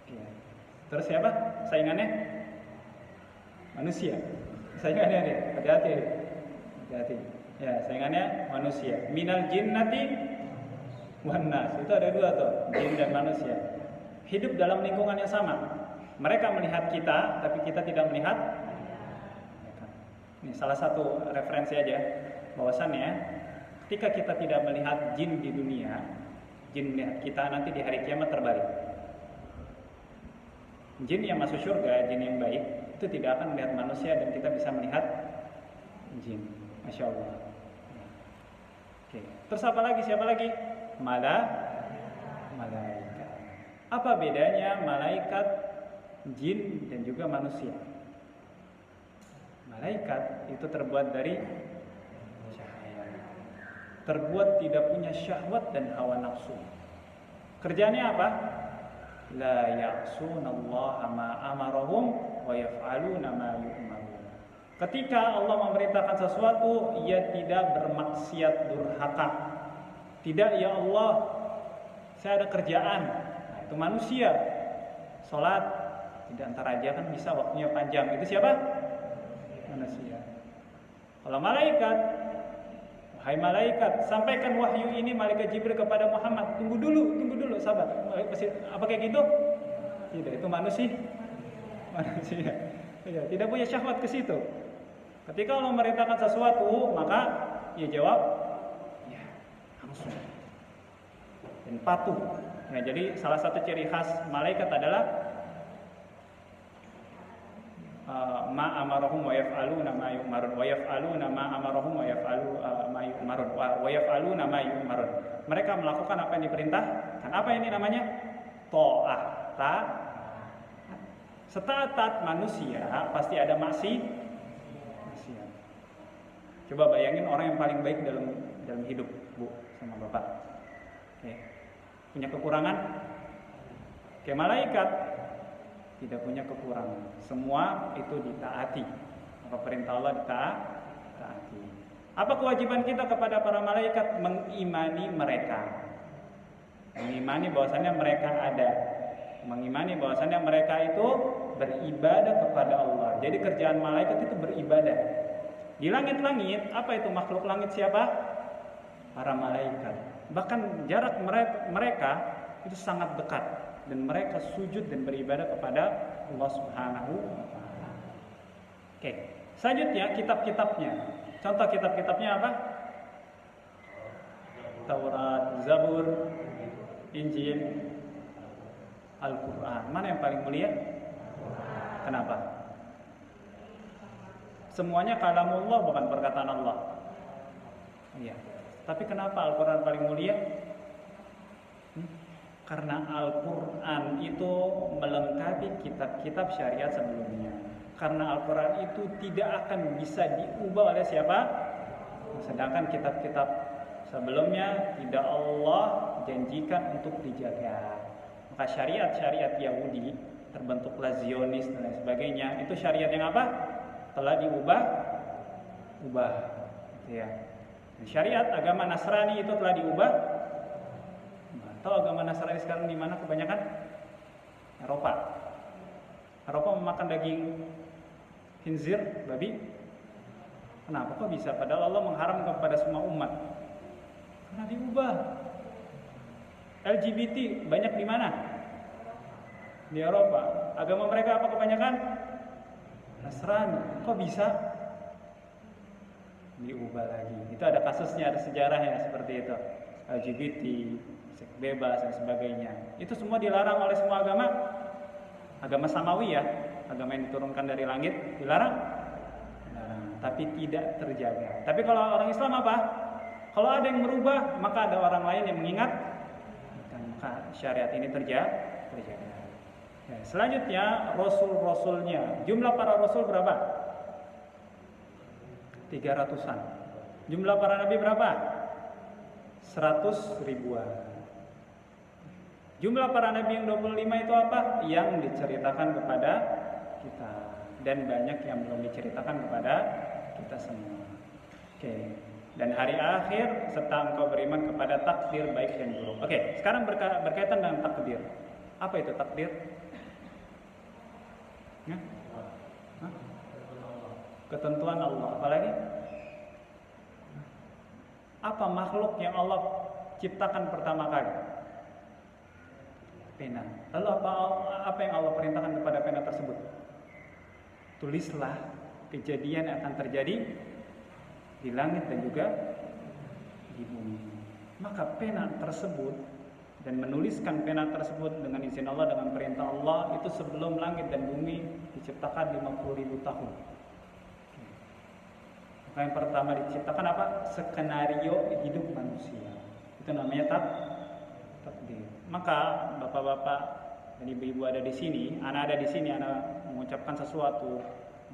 Oke. Terus siapa? Saingannya? Manusia. Saingannya dia, hati-hati. Hati-hati. Ya, saingannya manusia. Minal jinnati wan nas. Itu ada dua tuh, jin dan manusia. Hidup dalam lingkungan yang sama. Mereka melihat kita, tapi kita tidak melihat mereka. Ini salah satu referensi aja, bahwasannya ketika kita tidak melihat jin di dunia, jin melihat kita nanti di hari kiamat terbalik. Jin yang masuk surga, jin yang baik, itu tidak akan melihat manusia dan kita bisa melihat jin. Masya Allah. Oke. Terus apa lagi? Siapa lagi? Malaikat. Apa bedanya malaikat, jin dan juga manusia? Malaikat itu terbuat dari cahaya, terbuat tidak punya syahwat dan hawa nafsu. Kerjanya apa? La ya'sunallaha ma amarahum wa yaf'aluna ma yu'marun. Ketika Allah memerintahkan sesuatu, ia tidak bermaksiat durhaka. Tidak, ya Allah, saya ada kerjaan. Nah, itu manusia. Salat tidak antar aja kan bisa waktunya panjang. Itu siapa? Manusia. Kalau malaikat, wahai malaikat, sampaikan wahyu ini malaikat Jibril kepada Muhammad. Tunggu dulu, sahabat. Apa kayak gitu? Tidak, itu manusia. Ya, tidak punya syahwat ke situ. Ketika Allah memerintahkan sesuatu, maka ia jawab, ya, langsung. Dan patuh. Ya, jadi salah satu ciri khas malaikat adalah ma amarahum wa yaf'aluna ma yu'marun wa yaf'aluna ma amarahum wa yaf'alu ma yu'marun wa yaf'aluna ma yu'marun. Mereka melakukan apa yang diperintahkan. Apa ini namanya? Ta'ah. Setaat manusia pasti ada maksiat. Coba bayangin orang yang paling baik dalam hidup, Bu, sama Bapak. Oke. Punya kekurangan? Kayak malaikat tidak punya kekurangan. Semua itu ditaati. Maka perintah Allah ditaati. Apa kewajiban kita kepada para malaikat? Mengimani mereka. Mengimani bahwasannya mereka ada. Mengimani bahwasannya mereka itu beribadah kepada Allah. Jadi kerjaan malaikat itu beribadah. Di langit-langit, apa itu makhluk langit siapa? Para malaikat. Bahkan jarak mereka itu sangat dekat. Dan mereka sujud dan beribadah kepada Allah Subhanahu wa ta'ala. Oke, selanjutnya kitab-kitabnya. Contoh kitab-kitabnya apa? Taurat, Zabur, Injil, Al-Quran. Mana yang paling mulia? Kenapa? Semuanya kalamullah, bukan perkataan Allah. Iya. Tapi kenapa Al-Quran paling mulia? Karena Al-Quran itu melengkapi kitab-kitab syariat sebelumnya. Karena Al-Quran itu tidak akan bisa diubah oleh siapa? Sedangkan kitab-kitab sebelumnya tidak Allah janjikan untuk dijaga. Maka syariat-syariat Yahudi, terbentuklah Zionis dan lain sebagainya, itu syariat yang apa? Telah diubah. Ya. Syariat agama Nasrani itu telah diubah. Tahu agama Nasrani sekarang di mana kebanyakan? Eropa. Eropa memakan daging khinzir, babi. Kenapa kok bisa? Padahal Allah mengharamkan kepada semua umat. Karena diubah. LGBT banyak di mana? Di Eropa. Agama mereka apa kebanyakan? Nasrani. Kok bisa? Diubah lagi. Itu ada kasusnya, ada sejarahnya seperti itu. LGBT, seks bebas dan sebagainya. Itu semua dilarang oleh semua agama. Agama samawi ya, agama yang diturunkan dari langit dilarang. Tapi tidak terjaga. Tapi kalau orang Islam apa? Kalau ada yang merubah, maka ada orang lain yang mengingat. Maka syariat ini terjaga. Ya, selanjutnya rasul-rasulnya. Jumlah para rasul berapa? 300-an. Jumlah para nabi berapa? 100 ribuan. Jumlah para nabi yang 25 itu apa? Yang diceritakan kepada kita. Dan banyak yang belum diceritakan kepada kita semua. Oke. Dan hari akhir serta engkau beriman kepada takdir baik dan buruk. Oke, sekarang berkaitan dengan takdir. Apa itu takdir? Ketentuan Allah. Apalagi? Apa makhluk yang Allah ciptakan pertama kali? Pena. Lalu apa yang Allah perintahkan kepada pena tersebut? Tulislah kejadian yang akan terjadi di langit dan juga di bumi. Maka pena tersebut dan menuliskan pena tersebut dengan izin Allah, dengan perintah Allah, itu sebelum langit dan bumi diciptakan 50.000 tahun. Maka yang pertama diciptakan apa? Skenario hidup manusia. Itu namanya takdir. Maka bapak-bapak dan ibu-ibu ada di sini, anak ada di sini, anak mengucapkan sesuatu,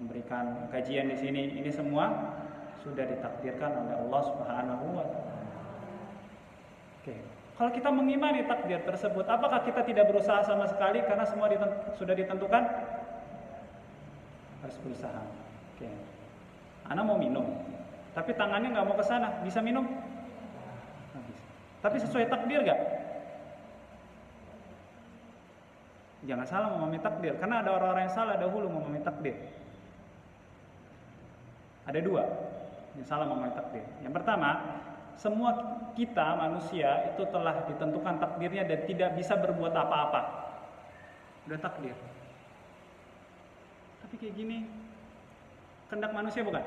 memberikan kajian di sini, ini semua sudah ditakdirkan oleh Allah Subhanahu wa taala. Oke. Kalau kita mengimani takdir tersebut, apakah kita tidak berusaha sama sekali karena semua sudah ditentukan? Harus berusaha. Oke. Anak mau minum, tapi tangannya nggak mau ke sana, bisa minum? Nggak bisa. Tapi sesuai takdir nggak? Jangan salah memahami takdir, karena ada orang-orang yang salah dahulu memahami takdir. Ada dua yang salah memahami takdir. Yang pertama, semua kita manusia itu telah ditentukan takdirnya dan tidak bisa berbuat apa-apa. Udah takdir. Tapi kayak gini, kehendak manusia bukan?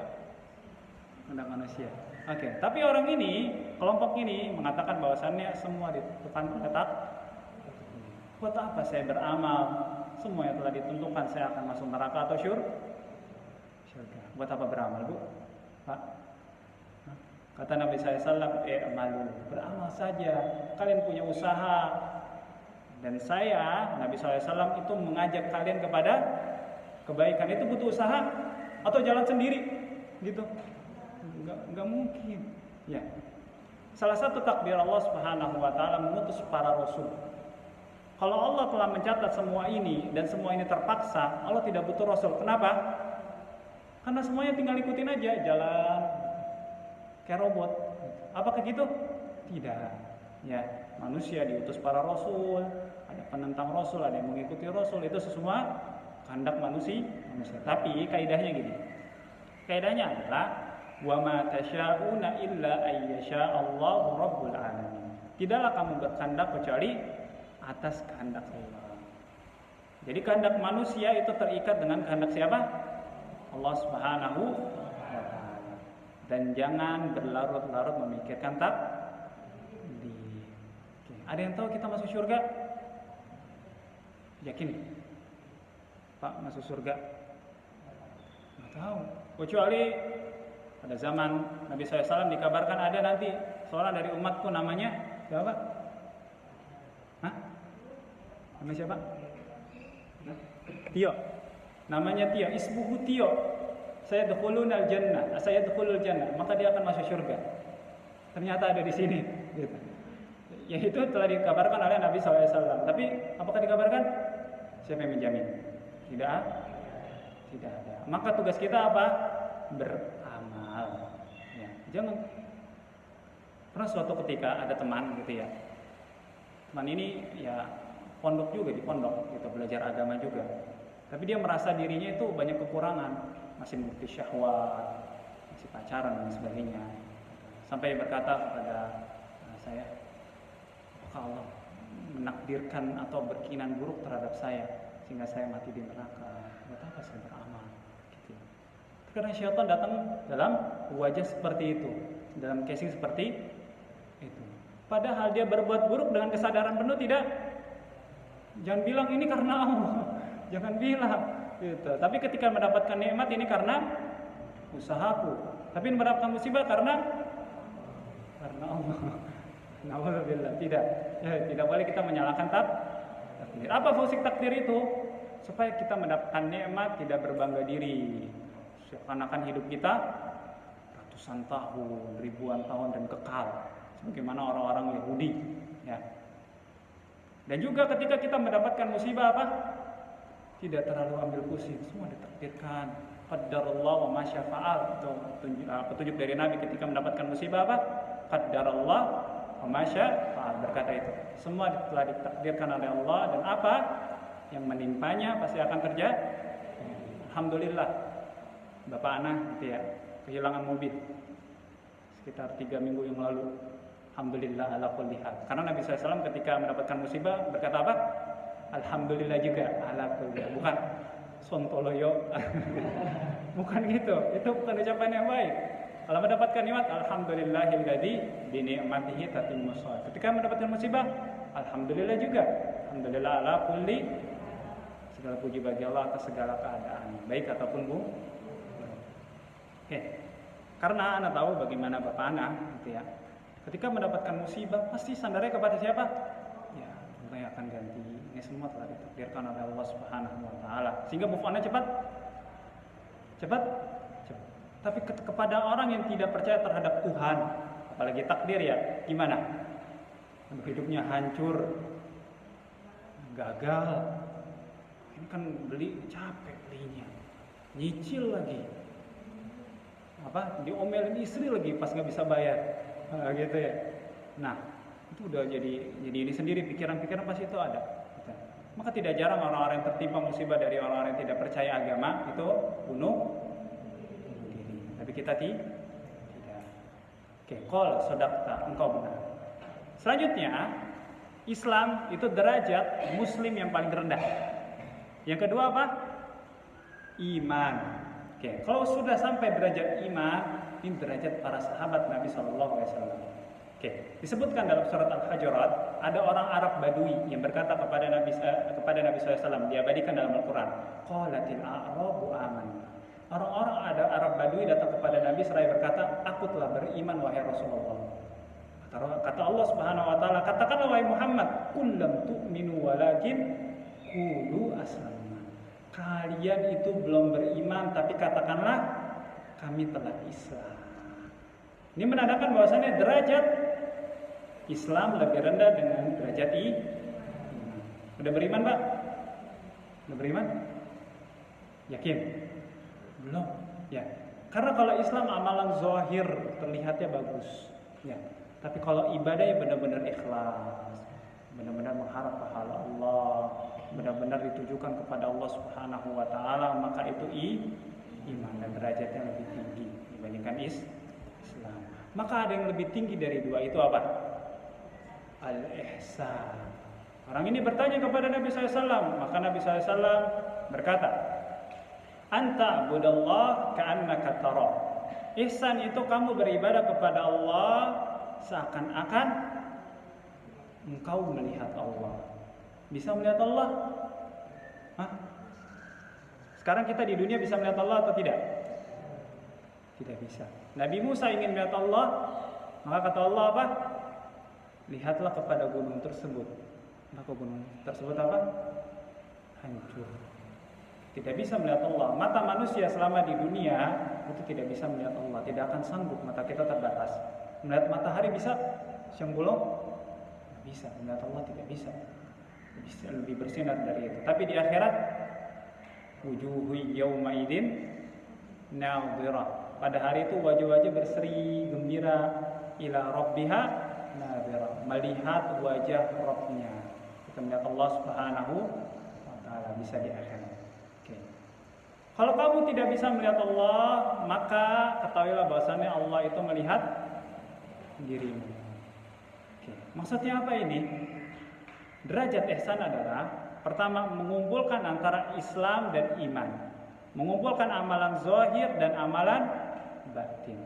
Kehendak manusia. Oke, tapi orang ini, kelompok ini mengatakan bahwasannya semua ditentukan oleh takdir. Buat apa saya beramal? Semua yang telah ditentukan, saya akan masuk neraka atau surga. Buat apa beramal, Bu? Pak? Kata Nabi SAW, malu, beramal saja. Kalian punya usaha. Dan saya, Nabi SAW itu mengajak kalian kepada kebaikan. Itu butuh usaha atau jalan sendiri? Gitu. Enggak mungkin. Ya. Salah satu takdir Allah Subhanahu wa taala mengutus para rasul. Kalau Allah telah mencatat semua ini dan semua ini terpaksa, Allah tidak butuh rasul. Kenapa? Karena semuanya tinggal ikutin aja, jalan kayak robot. Apakah gitu? Tidak. Ya, manusia diutus para rasul, ada penentang rasul, ada yang mengikuti rasul, itu semua kehendak manusia. Tapi kaidahnya gini. Kaidahnya adalah wa ma tasya'una illa ayyasha Allahu rabbul alamin. Tidaklah kamu berkehendak kecuali atas kehendak Allah. Jadi kehendak manusia itu terikat dengan kehendak siapa? Allah Subhanahu wa taala. Dan jangan berlarut-larut memikirkan takdir. Ada yang tahu kita masuk surga? Yakin? Pak, masuk surga? Nggak tahu. Kecuali pada zaman Nabi SAW dikabarkan ada nanti seorang dari umatku namanya siapa? Hah? Nama siapa? Tio. Namanya Tio, ismuhu Tio. Saya dukhulunal jannah, saya dukhulul jannah, maka dia akan masuk surga. Ternyata ada di sini, gitu. Ya itu telah dikabarkan oleh Nabi SAW. Tapi apakah dikabarkan? Siapa yang menjamin? Tidak ada. Maka tugas kita apa? Beramal. Ya, jangan. Pernah suatu ketika ada teman gitu ya. Teman ini ya pondok juga, di pondok gitu, belajar agama juga. Tapi dia merasa dirinya itu banyak kekurangan, masih mengikuti syahwat, masih pacaran dan sebagainya. Sampai berkata kepada saya, apakah Allah menakdirkan atau berkenan buruk terhadap saya sehingga saya mati di neraka? Buat apa saya beramal? Gitu. Karena syaitan datang dalam wajah seperti itu, dalam casing seperti itu. Padahal dia berbuat buruk dengan kesadaran penuh tidak. Jangan bilang ini karena Allah. Jangan bilang gitu. Tapi ketika mendapatkan nikmat ini karena usahaku. Tapi mendapatkan musibah karena Allah. Nauzubillah. Tidak. Ya, tidak boleh kita menyalahkan takdir. Apa fungsi takdir itu? Supaya kita mendapatkan nikmat, tidak berbangga diri. Seakan-akan hidup kita ratusan tahun, ribuan tahun dan kekal. Sebagaimana orang-orang Yahudi, ya. Dan juga ketika kita mendapatkan musibah apa? Tidak terlalu ambil pusing, semua ditakdirkan. Qaddarallah wa ma syafa'al. Itu petunjuk dari Nabi ketika mendapatkan musibah apa? Qaddarallah wa ma syafa'al, berkata itu. Semua telah ditakdirkan oleh Allah dan apa yang menimpanya pasti akan terjadi. Alhamdulillah. Bapak Ana gitu ya, kehilangan mobil sekitar 3 minggu yang lalu. Alhamdulillah ala kulli hal. Karena Nabi SAW ketika mendapatkan musibah berkata apa? Alhamdulillah juga ala kulli hal. Bukan sontoloyo. Bukan gitu. Itu bukan ucapan yang baik. Kalau mendapatkan nikmat, alhamdulillahilladzi bi ni'matihi tatimmu shalah. Ketika mendapatkan musibah, alhamdulillah juga. Alhamdulillah ala kulli, segala puji bagi Allah atas segala keadaan, baik ataupun buruk. Oke. Karena Anda tahu bagaimana Bapak Ana gitu ya. Ketika mendapatkan musibah, pasti sandarnya kepada siapa? Ya, Allah yang akan ganti. Ini semua telah ditakdirkan oleh Allah Subhanahu wa taala. Sehingga move on-nya cepat. Tapi kepada orang yang tidak percaya terhadap Tuhan, apalagi takdir ya, gimana? Hidupnya hancur, gagal. Ini kan beli capek belinya, nyicil lagi, diomelin istri lagi pas nggak bisa bayar, gitu ya. Nah, itu udah jadi ini sendiri, pikiran-pikiran pasti itu ada. Maka tidak jarang orang-orang yang tertimpa musibah dari orang-orang yang tidak percaya agama itu bunuh diri. Tapi kita tidak. Oke, qol sadaqta, engkau benar. Selanjutnya, Islam itu derajat muslim yang paling rendah. Yang kedua apa? Iman. Oke, kalau sudah sampai derajat iman, ini derajat para sahabat Nabi SAW. Oke, disebutkan dalam surat Al-Hujurat, ada orang Arab Badui yang berkata kepada Nabi SAW, diabadikan dalam Al-Quran, qalatil a'rabu amanna. Orang-orang ada Arab Badui datang kepada Nabi seraya berkata, aku telah beriman wahai Rasulullah. Kata Allah Subhanahu wa taala, katakanlah wahai Muhammad, qul lam tu'minu walakin qulu aslamna. Kalian itu belum beriman, tapi katakanlah kami telah Islam. Ini menandakan bahwasannya derajat Islam lebih rendah dengan derajat iman. Udah beriman, Pak? Udah beriman? Yakin? Belum. Ya. Karena kalau Islam amalan zahir terlihatnya bagus. Ya. Tapi kalau ibadah ya benar-benar ikhlas, benar-benar mengharap pahala Allah, benar-benar ditujukan kepada Allah Subhanahu wa taala, maka itu iman dan derajatnya lebih tinggi dibandingkan Islam. Maka ada yang lebih tinggi dari dua itu apa? Al-ihsan. Orang ini bertanya kepada Nabi SAW, maka Nabi SAW berkata, anta budallah ka'annaka tara. Ihsan itu kamu beribadah kepada Allah seakan-akan engkau melihat Allah. Bisa melihat Allah? Hah? Sekarang kita di dunia bisa melihat Allah atau tidak? Tidak bisa. Nabi Musa ingin melihat Allah, maka kata Allah apa? Lihatlah kepada gunung tersebut. Maka gunung tersebut apa? Hancur. Tidak bisa melihat Allah. Mata manusia selama di dunia itu tidak bisa melihat Allah. Tidak akan sanggup, mata kita terbatas. Melihat matahari bisa? Siang bolong? Bisa. Melihat Allah tidak bisa. Bisa lebih bersinar dari itu. Tapi di akhirat, wujuhu yawma idin nadhirah. Pada hari itu wajah-wajah berseri gembira ila rabbiha nadhirah, melihat wajah Rabbnya. Kita melihat Allah Subhanahu wa taala bisa di akhirat. Oke. Kalau kamu tidak bisa melihat Allah, maka ketahuilah bahwasannya Allah itu melihat dirimu. Oke. Maksudnya apa ini? Derajat ihsan adalah pertama mengumpulkan antara Islam dan iman. Mengumpulkan amalan zahir dan amalan batin.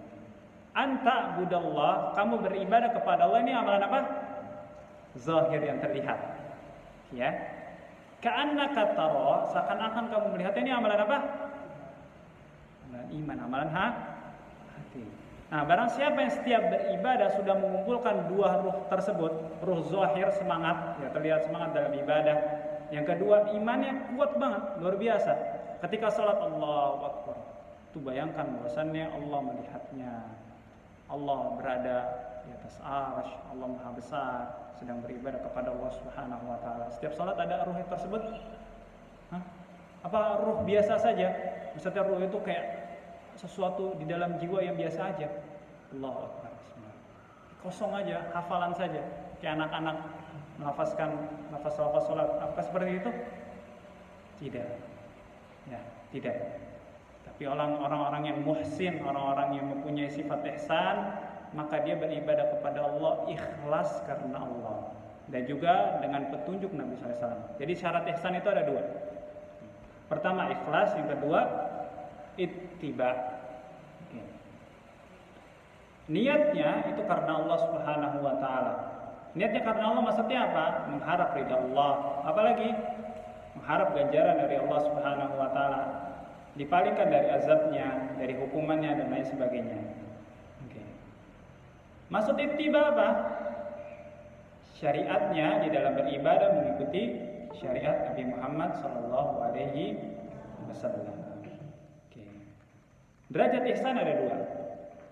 Anta budallah, kamu beribadah kepada Allah, ini amalan apa? Zahir yang terlihat. Ya. Ka'annaka tara, seakan-akan kamu melihat, ini amalan apa? Amalan iman, amalan hati. Nah, barang siapa yang setiap beribadah sudah mengumpulkan dua ruh tersebut, ruh zahir semangat, ya terlihat semangat dalam ibadah. Yang kedua, imannya kuat banget, luar biasa. Ketika salat Allahu Akbar, itu bayangkan bahwasannya Allah melihatnya. Allah berada di atas arsy, Allah Maha Besar, sedang beribadah kepada Allah Subhanahu wa taala. Setiap salat ada ruh tersebut. Hah? Apa ruh biasa saja? Maksudnya ruh itu kayak sesuatu di dalam jiwa yang biasa aja. Allahu Akbar. Kosong aja, hafalan saja. Kayak anak-anak melafazkan lafaz-lafaz salat. Apakah seperti itu? Tidak. Ya, tidak. Tapi orang-orang yang muhsin, orang-orang yang mempunyai sifat ihsan, maka dia beribadah kepada Allah ikhlas karena Allah, dan juga dengan petunjuk Nabi SAW. Jadi syarat ihsan itu ada dua. Pertama ikhlas, yang kedua ittiba. Niatnya itu karena Allah Subhanahu wa taala. Niatnya karena Allah maksudnya apa? Mengharap ridha Allah, apalagi mengharap ganjaran dari Allah Subhanahu wa taala, dipalingkan dari azabnya, dari hukumannya dan lain sebagainya. Maksud ittiba apa? Syariatnya di dalam beribadah mengikuti syariat Nabi Muhammad sallallahu alaihi wasallam. Derajat ihsan ada dua.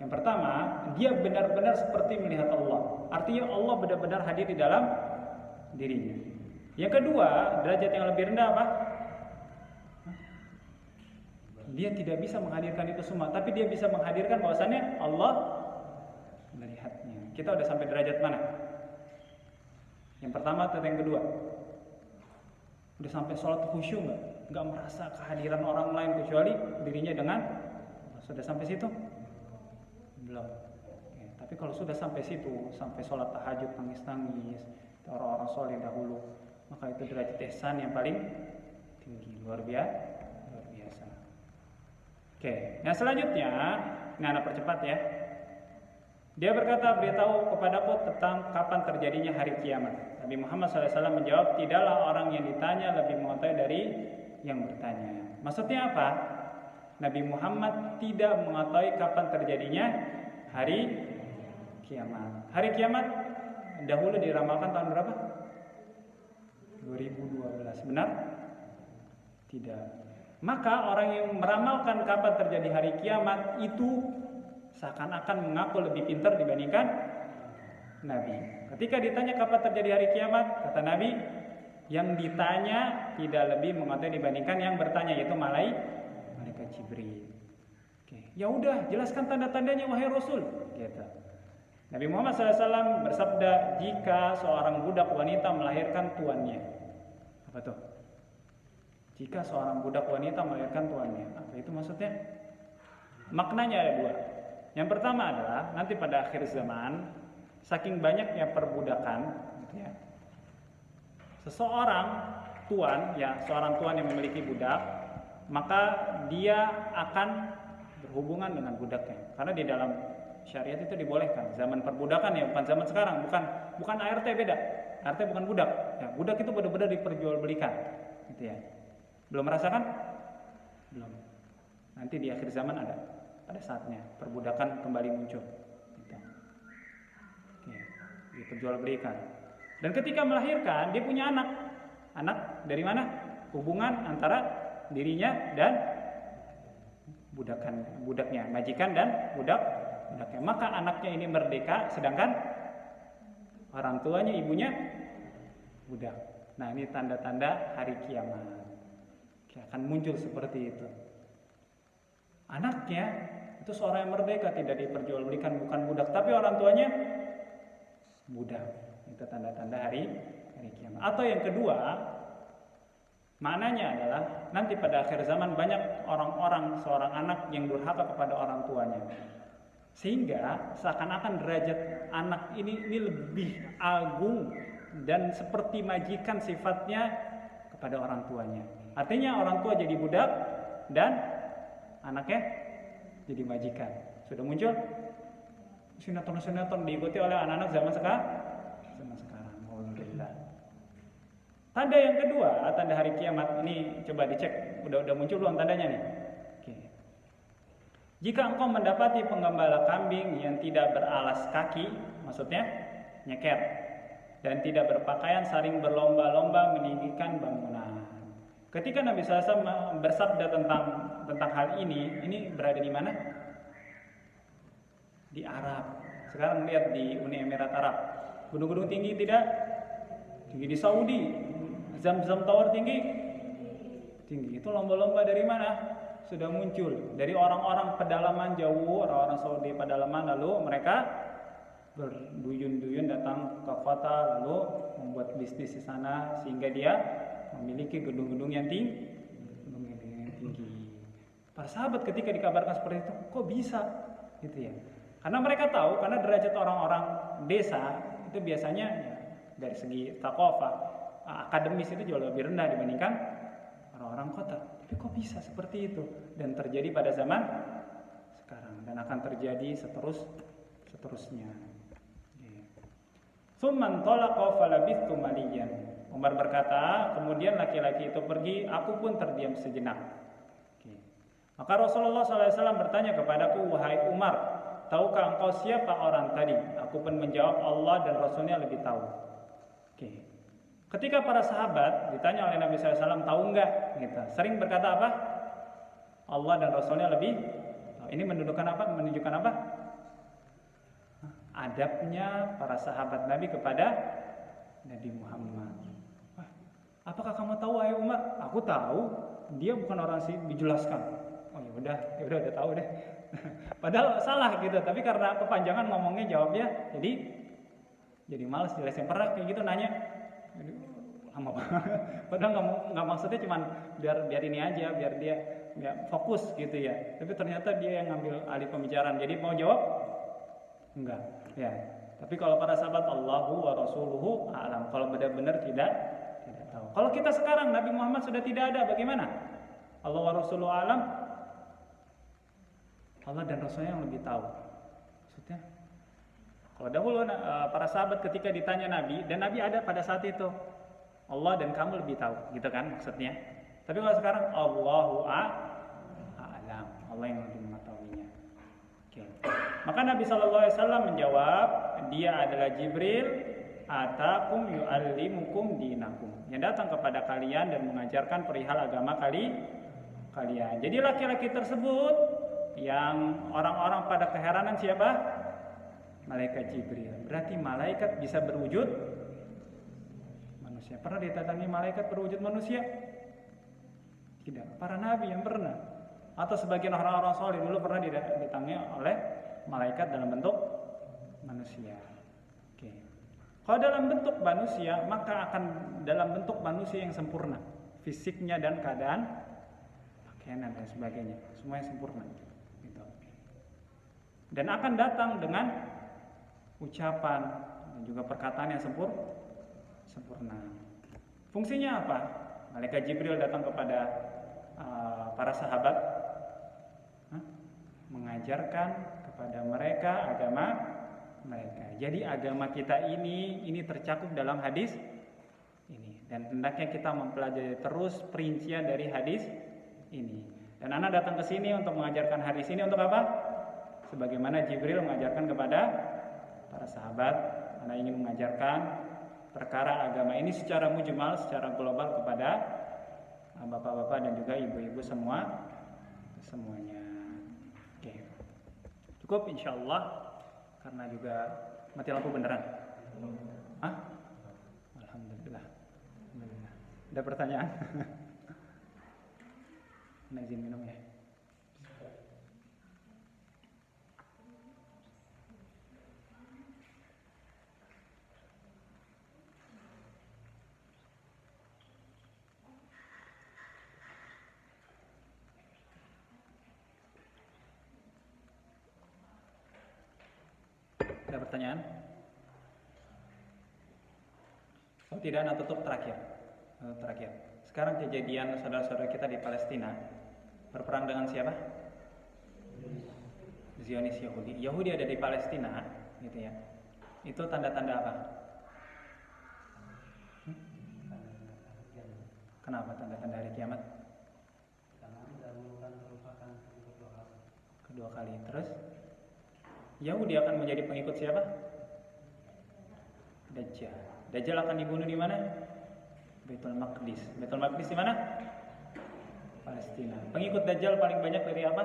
Yang pertama, dia benar-benar seperti melihat Allah. Artinya Allah benar-benar hadir di dalam dirinya. Yang kedua, derajat yang lebih rendah apa? Dia tidak bisa menghadirkan itu semua, tapi dia bisa menghadirkan bahwasannya Allah melihatnya. Kita udah sampai derajat mana? Yang pertama atau yang kedua? Udah sampai sholat khusyuk nggak? Nggak merasa kehadiran orang lain kecuali dirinya dengan Allah. Sudah sampai situ? Belum. Tapi kalau sudah sampai situ, sampai sholat tahajud nangis-nangis, orang-orang soleh dahulu, maka itu derajat ihsan yang paling tinggi, luar biasa. Oke, yang selanjutnya, ini anak percepat ya. Dia berkata, beritahu kepadaku tentang kapan terjadinya hari kiamat. Nabi Muhammad SAW menjawab, tidaklah orang yang ditanya lebih mengetahui dari yang bertanya. Maksudnya apa? Nabi Muhammad tidak mengetahui kapan terjadinya hari kiamat. Hari kiamat dahulu diramalkan tahun berapa? 2012. Benar? Tidak. Maka orang yang meramalkan kapan terjadi hari kiamat itu seakan-akan mengaku lebih pintar dibandingkan Nabi. Ketika ditanya kapan terjadi hari kiamat, kata Nabi, yang ditanya tidak lebih mengetahui dibandingkan yang bertanya, yaitu malaikat Jibril. Ya udah, jelaskan tanda-tandanya wahai Rasul. Gitu. Nabi Muhammad SAW bersabda, jika seorang budak wanita melahirkan tuannya. Apa tuh? Jika seorang budak wanita melahirkan tuannya. Apa itu maksudnya? Maknanya ada dua. Yang pertama adalah nanti pada akhir zaman, saking banyaknya perbudakan, gitu ya, seorang tuan yang memiliki budak, maka dia akan berhubungan dengan budaknya. Karena di dalam syariat itu dibolehkan. Zaman perbudakan ya, bukan zaman sekarang, bukan ART, beda. ART bukan budak. Ya, budak itu benar-benar diperjualbelikan, gitu ya. Belum merasakan? Belum. Nanti di akhir zaman ada. Pada saatnya perbudakan kembali muncul, gitu. Diperjualbelikan. Dan ketika melahirkan dia punya anak dari mana? Hubungan antara dirinya dan budaknya, majikan dan budaknya. Maka anaknya ini merdeka, sedangkan orang tuanya, ibunya budak. Nah, ini tanda-tanda hari kiamat. Akan muncul seperti itu. Anaknya itu seorang yang merdeka, tidak diperjualbelikan, bukan budak, tapi orang tuanya budak. Itu tanda-tanda hari kiamat. Atau yang kedua, maknanya adalah nanti pada akhir zaman banyak orang-orang, seorang anak yang durhaka kepada orang tuanya, sehingga seakan-akan derajat anak ini lebih agung dan seperti majikan sifatnya kepada orang tuanya. Artinya orang tua jadi budak dan anaknya jadi majikan. Sudah muncul sinetron diikuti oleh anak-anak zaman sekarang. Alhamdulillah. Tanda yang kedua, tanda hari kiamat ini coba dicek, udah muncul belum tandanya nih? Oke. Jika engkau mendapati penggembala kambing yang tidak beralas kaki, maksudnya nyeker, dan tidak berpakaian saling berlomba-lomba meninggikan bangunan. Ketika Nabi SAW bersabda tentang hal ini berada di mana? Di Arab. Sekarang lihat di Uni Emirat Arab, gunung-gunung tinggi tidak? Tinggi di Saudi. Zam-Zam Tower tinggi. Itu lomba-lomba dari mana? Sudah muncul dari orang-orang pedalaman jauh, orang-orang Saudi pedalaman, lalu mereka berduyun-duyun datang ke kota, lalu membuat bisnis di sana sehingga dia memiliki gedung-gedung yang tinggi. Para sahabat ketika dikabarkan seperti itu, kok bisa? Gitu ya. Karena mereka tahu, karena derajat orang-orang desa itu biasanya ya, dari segi thaqafah, akademis itu jauh lebih rendah dibandingkan orang-orang kota. Tapi kok bisa seperti itu? Dan terjadi pada zaman sekarang dan akan terjadi seterusnya. Tsumman talaqa falabithtu maliyan. Umar berkata, kemudian laki-laki itu pergi, aku pun terdiam sejenak. Maka Rasulullah SAW bertanya kepadaku, wahai Umar, tahukah engkau siapa orang tadi? Aku pun menjawab, Allah dan Rasulnya lebih tahu. Ketika para sahabat ditanya oleh Nabi SAW, tahu enggak? Gitu. Sering berkata apa? Allah dan Rasulnya lebih tahu. Ini menunjukkan apa? Adabnya para sahabat Nabi kepada Nabi Muhammad. Apakah kamu tahu, wahai Umar? Aku tahu. Dia bukan orang sih, dijelaskan. Oh ya udah tahu deh. Padahal salah gitu, tapi karena kepanjangan ngomongnya jawabnya, jadi malas jelasin. Pernah kayak gitu nanya, lama banget. Padahal nggak maksudnya cuman biar ini aja, biar dia fokus gitu ya. Tapi ternyata dia yang ngambil alih pembicaraan. Jadi mau jawab enggak, ya. Tapi kalau para sahabat Allahu wa rasuluhu a'lam. Kalau benar-benar tidak tahu. Kalau kita sekarang Nabi Muhammad sudah tidak ada, bagaimana? Allah wa rasuluhu a'lam. Allah dan Rasulnya yang lebih tahu. Maksudnya, kalau dahulu para sahabat ketika ditanya Nabi, dan Nabi ada pada saat itu, Allah dan kamu lebih tahu, gitu kan maksudnya. Tapi kalau sekarang Allahu a'lam, Allah yang lebih mengetahuinya. Maka Nabi SAW menjawab, dia adalah Jibril, atakum yu'allimukum dinakum, yang datang kepada kalian dan mengajarkan perihal agama kalian. Jadi laki-laki tersebut yang orang-orang pada keheranan siapa? Malaikat Jibril. Berarti malaikat bisa berwujud manusia. Pernah didatangi malaikat berwujud manusia? Tidak. Para nabi yang pernah. Atau sebagian orang-orang soleh dulu pernah didatangi oleh malaikat dalam bentuk manusia. Kalau dalam bentuk manusia, maka akan dalam bentuk manusia yang sempurna, fisiknya dan keadaan pakaian dan sebagainya, semua yang sempurna. Gitu. Dan akan datang dengan ucapan dan juga perkataan yang sempurna. Fungsinya apa? Malaikat Jibril datang kepada para sahabat, mengajarkan kepada mereka agama mereka. Jadi agama kita ini tercakup dalam hadis ini, dan hendaknya kita mempelajari terus perincian dari hadis ini. Dan anak datang ke sini untuk mengajarkan hadis ini untuk apa? Sebagaimana Jibril mengajarkan kepada para sahabat, anak ingin mengajarkan perkara agama ini secara mujmal, secara global kepada bapak-bapak dan juga ibu-ibu semuanya. Cukup insyaallah, karena juga mati lampu beneran. Alhamdulillah. Ada pertanyaan? Nah, izin minum ya. Ada pertanyaan? Oh tidak, nah tutup terakhir. Sekarang kejadian saudara-saudara kita di Palestina berperang dengan siapa? Zionis Yahudi. Yahudi ada di Palestina, gitu ya. Itu tanda-tanda apa? Kenapa tanda-tanda hari kiamat? Kedua kali. Terus Yahudi akan menjadi pengikut siapa? Dajjal. Dajjal akan dibunuh di mana? Baitul Maqdis. Baitul Maqdis di mana? Palestina. Pengikut Dajjal paling banyak dari apa?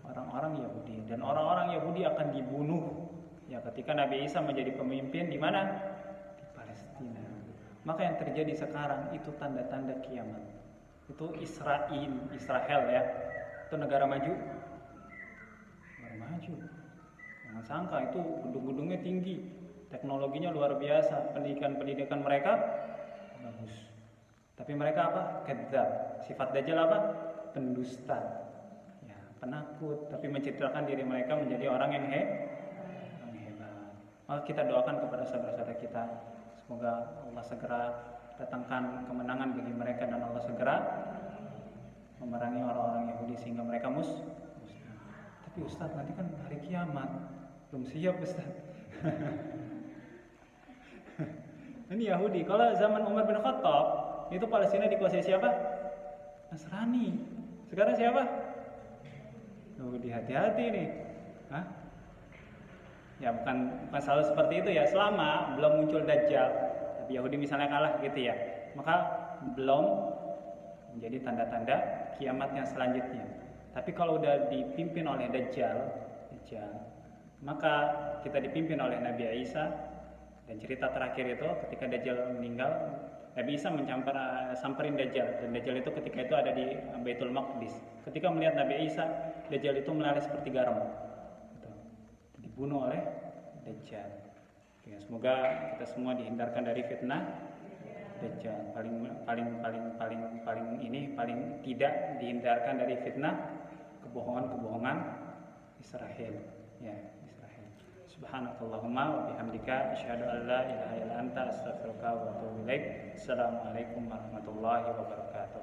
Orang-orang Yahudi. Dan orang-orang Yahudi akan dibunuh ya ketika Nabi Isa menjadi pemimpin di mana? Di Palestina. Maka yang terjadi sekarang itu tanda-tanda kiamat. Itu Israel ya. Itu negara maju. Jangan sangka itu gedung-gedungnya tinggi, teknologinya luar biasa, pendidikan mereka bagus. Tapi mereka apa? Kadzdzab. Sifat Dajjal apa? Pendusta. Ya, penakut, tapi mencitrakan diri mereka menjadi orang yang hebat. Maka kita doakan kepada saudara-saudara kita, semoga Allah segera datangkan kemenangan bagi mereka dan Allah segera memerangi orang-orang Yahudi sehingga mereka musnah. Tapi Ustaz, nanti kan hari kiamat, belum siap Ustaz. Ini Yahudi. Kalau zaman Umar bin Khattab itu Palestina dikuasai siapa? Nasrani. Sekarang siapa? Yahudi. Hati-hati nih. Hah? Ya bukan selalu seperti itu ya. Selama belum muncul Dajjal, tapi Yahudi misalnya kalah gitu ya, maka belum menjadi tanda-tanda kiamatnya selanjutnya. Tapi kalau udah dipimpin oleh Dajjal, maka kita dipimpin oleh Nabi Isa. Dan cerita terakhir itu ketika Dajjal meninggal, Nabi Isa samperin Dajjal, dan Dajjal itu ketika itu ada di Baitul Maqdis. Ketika melihat Nabi Isa, Dajjal itu melari seperti garam, dibunuh oleh Dajjal. Oke, semoga kita semua dihindarkan dari fitnah Dajjal. Paling tidak dihindarkan dari fitnah kebohongan Israel. Ya. Subhanakallahumma wa bihamdika asyhadu an la ilaha illa anta astaghfiruka wa atubu ilaik. Assalamualaikum warahmatullahi wabarakatuh.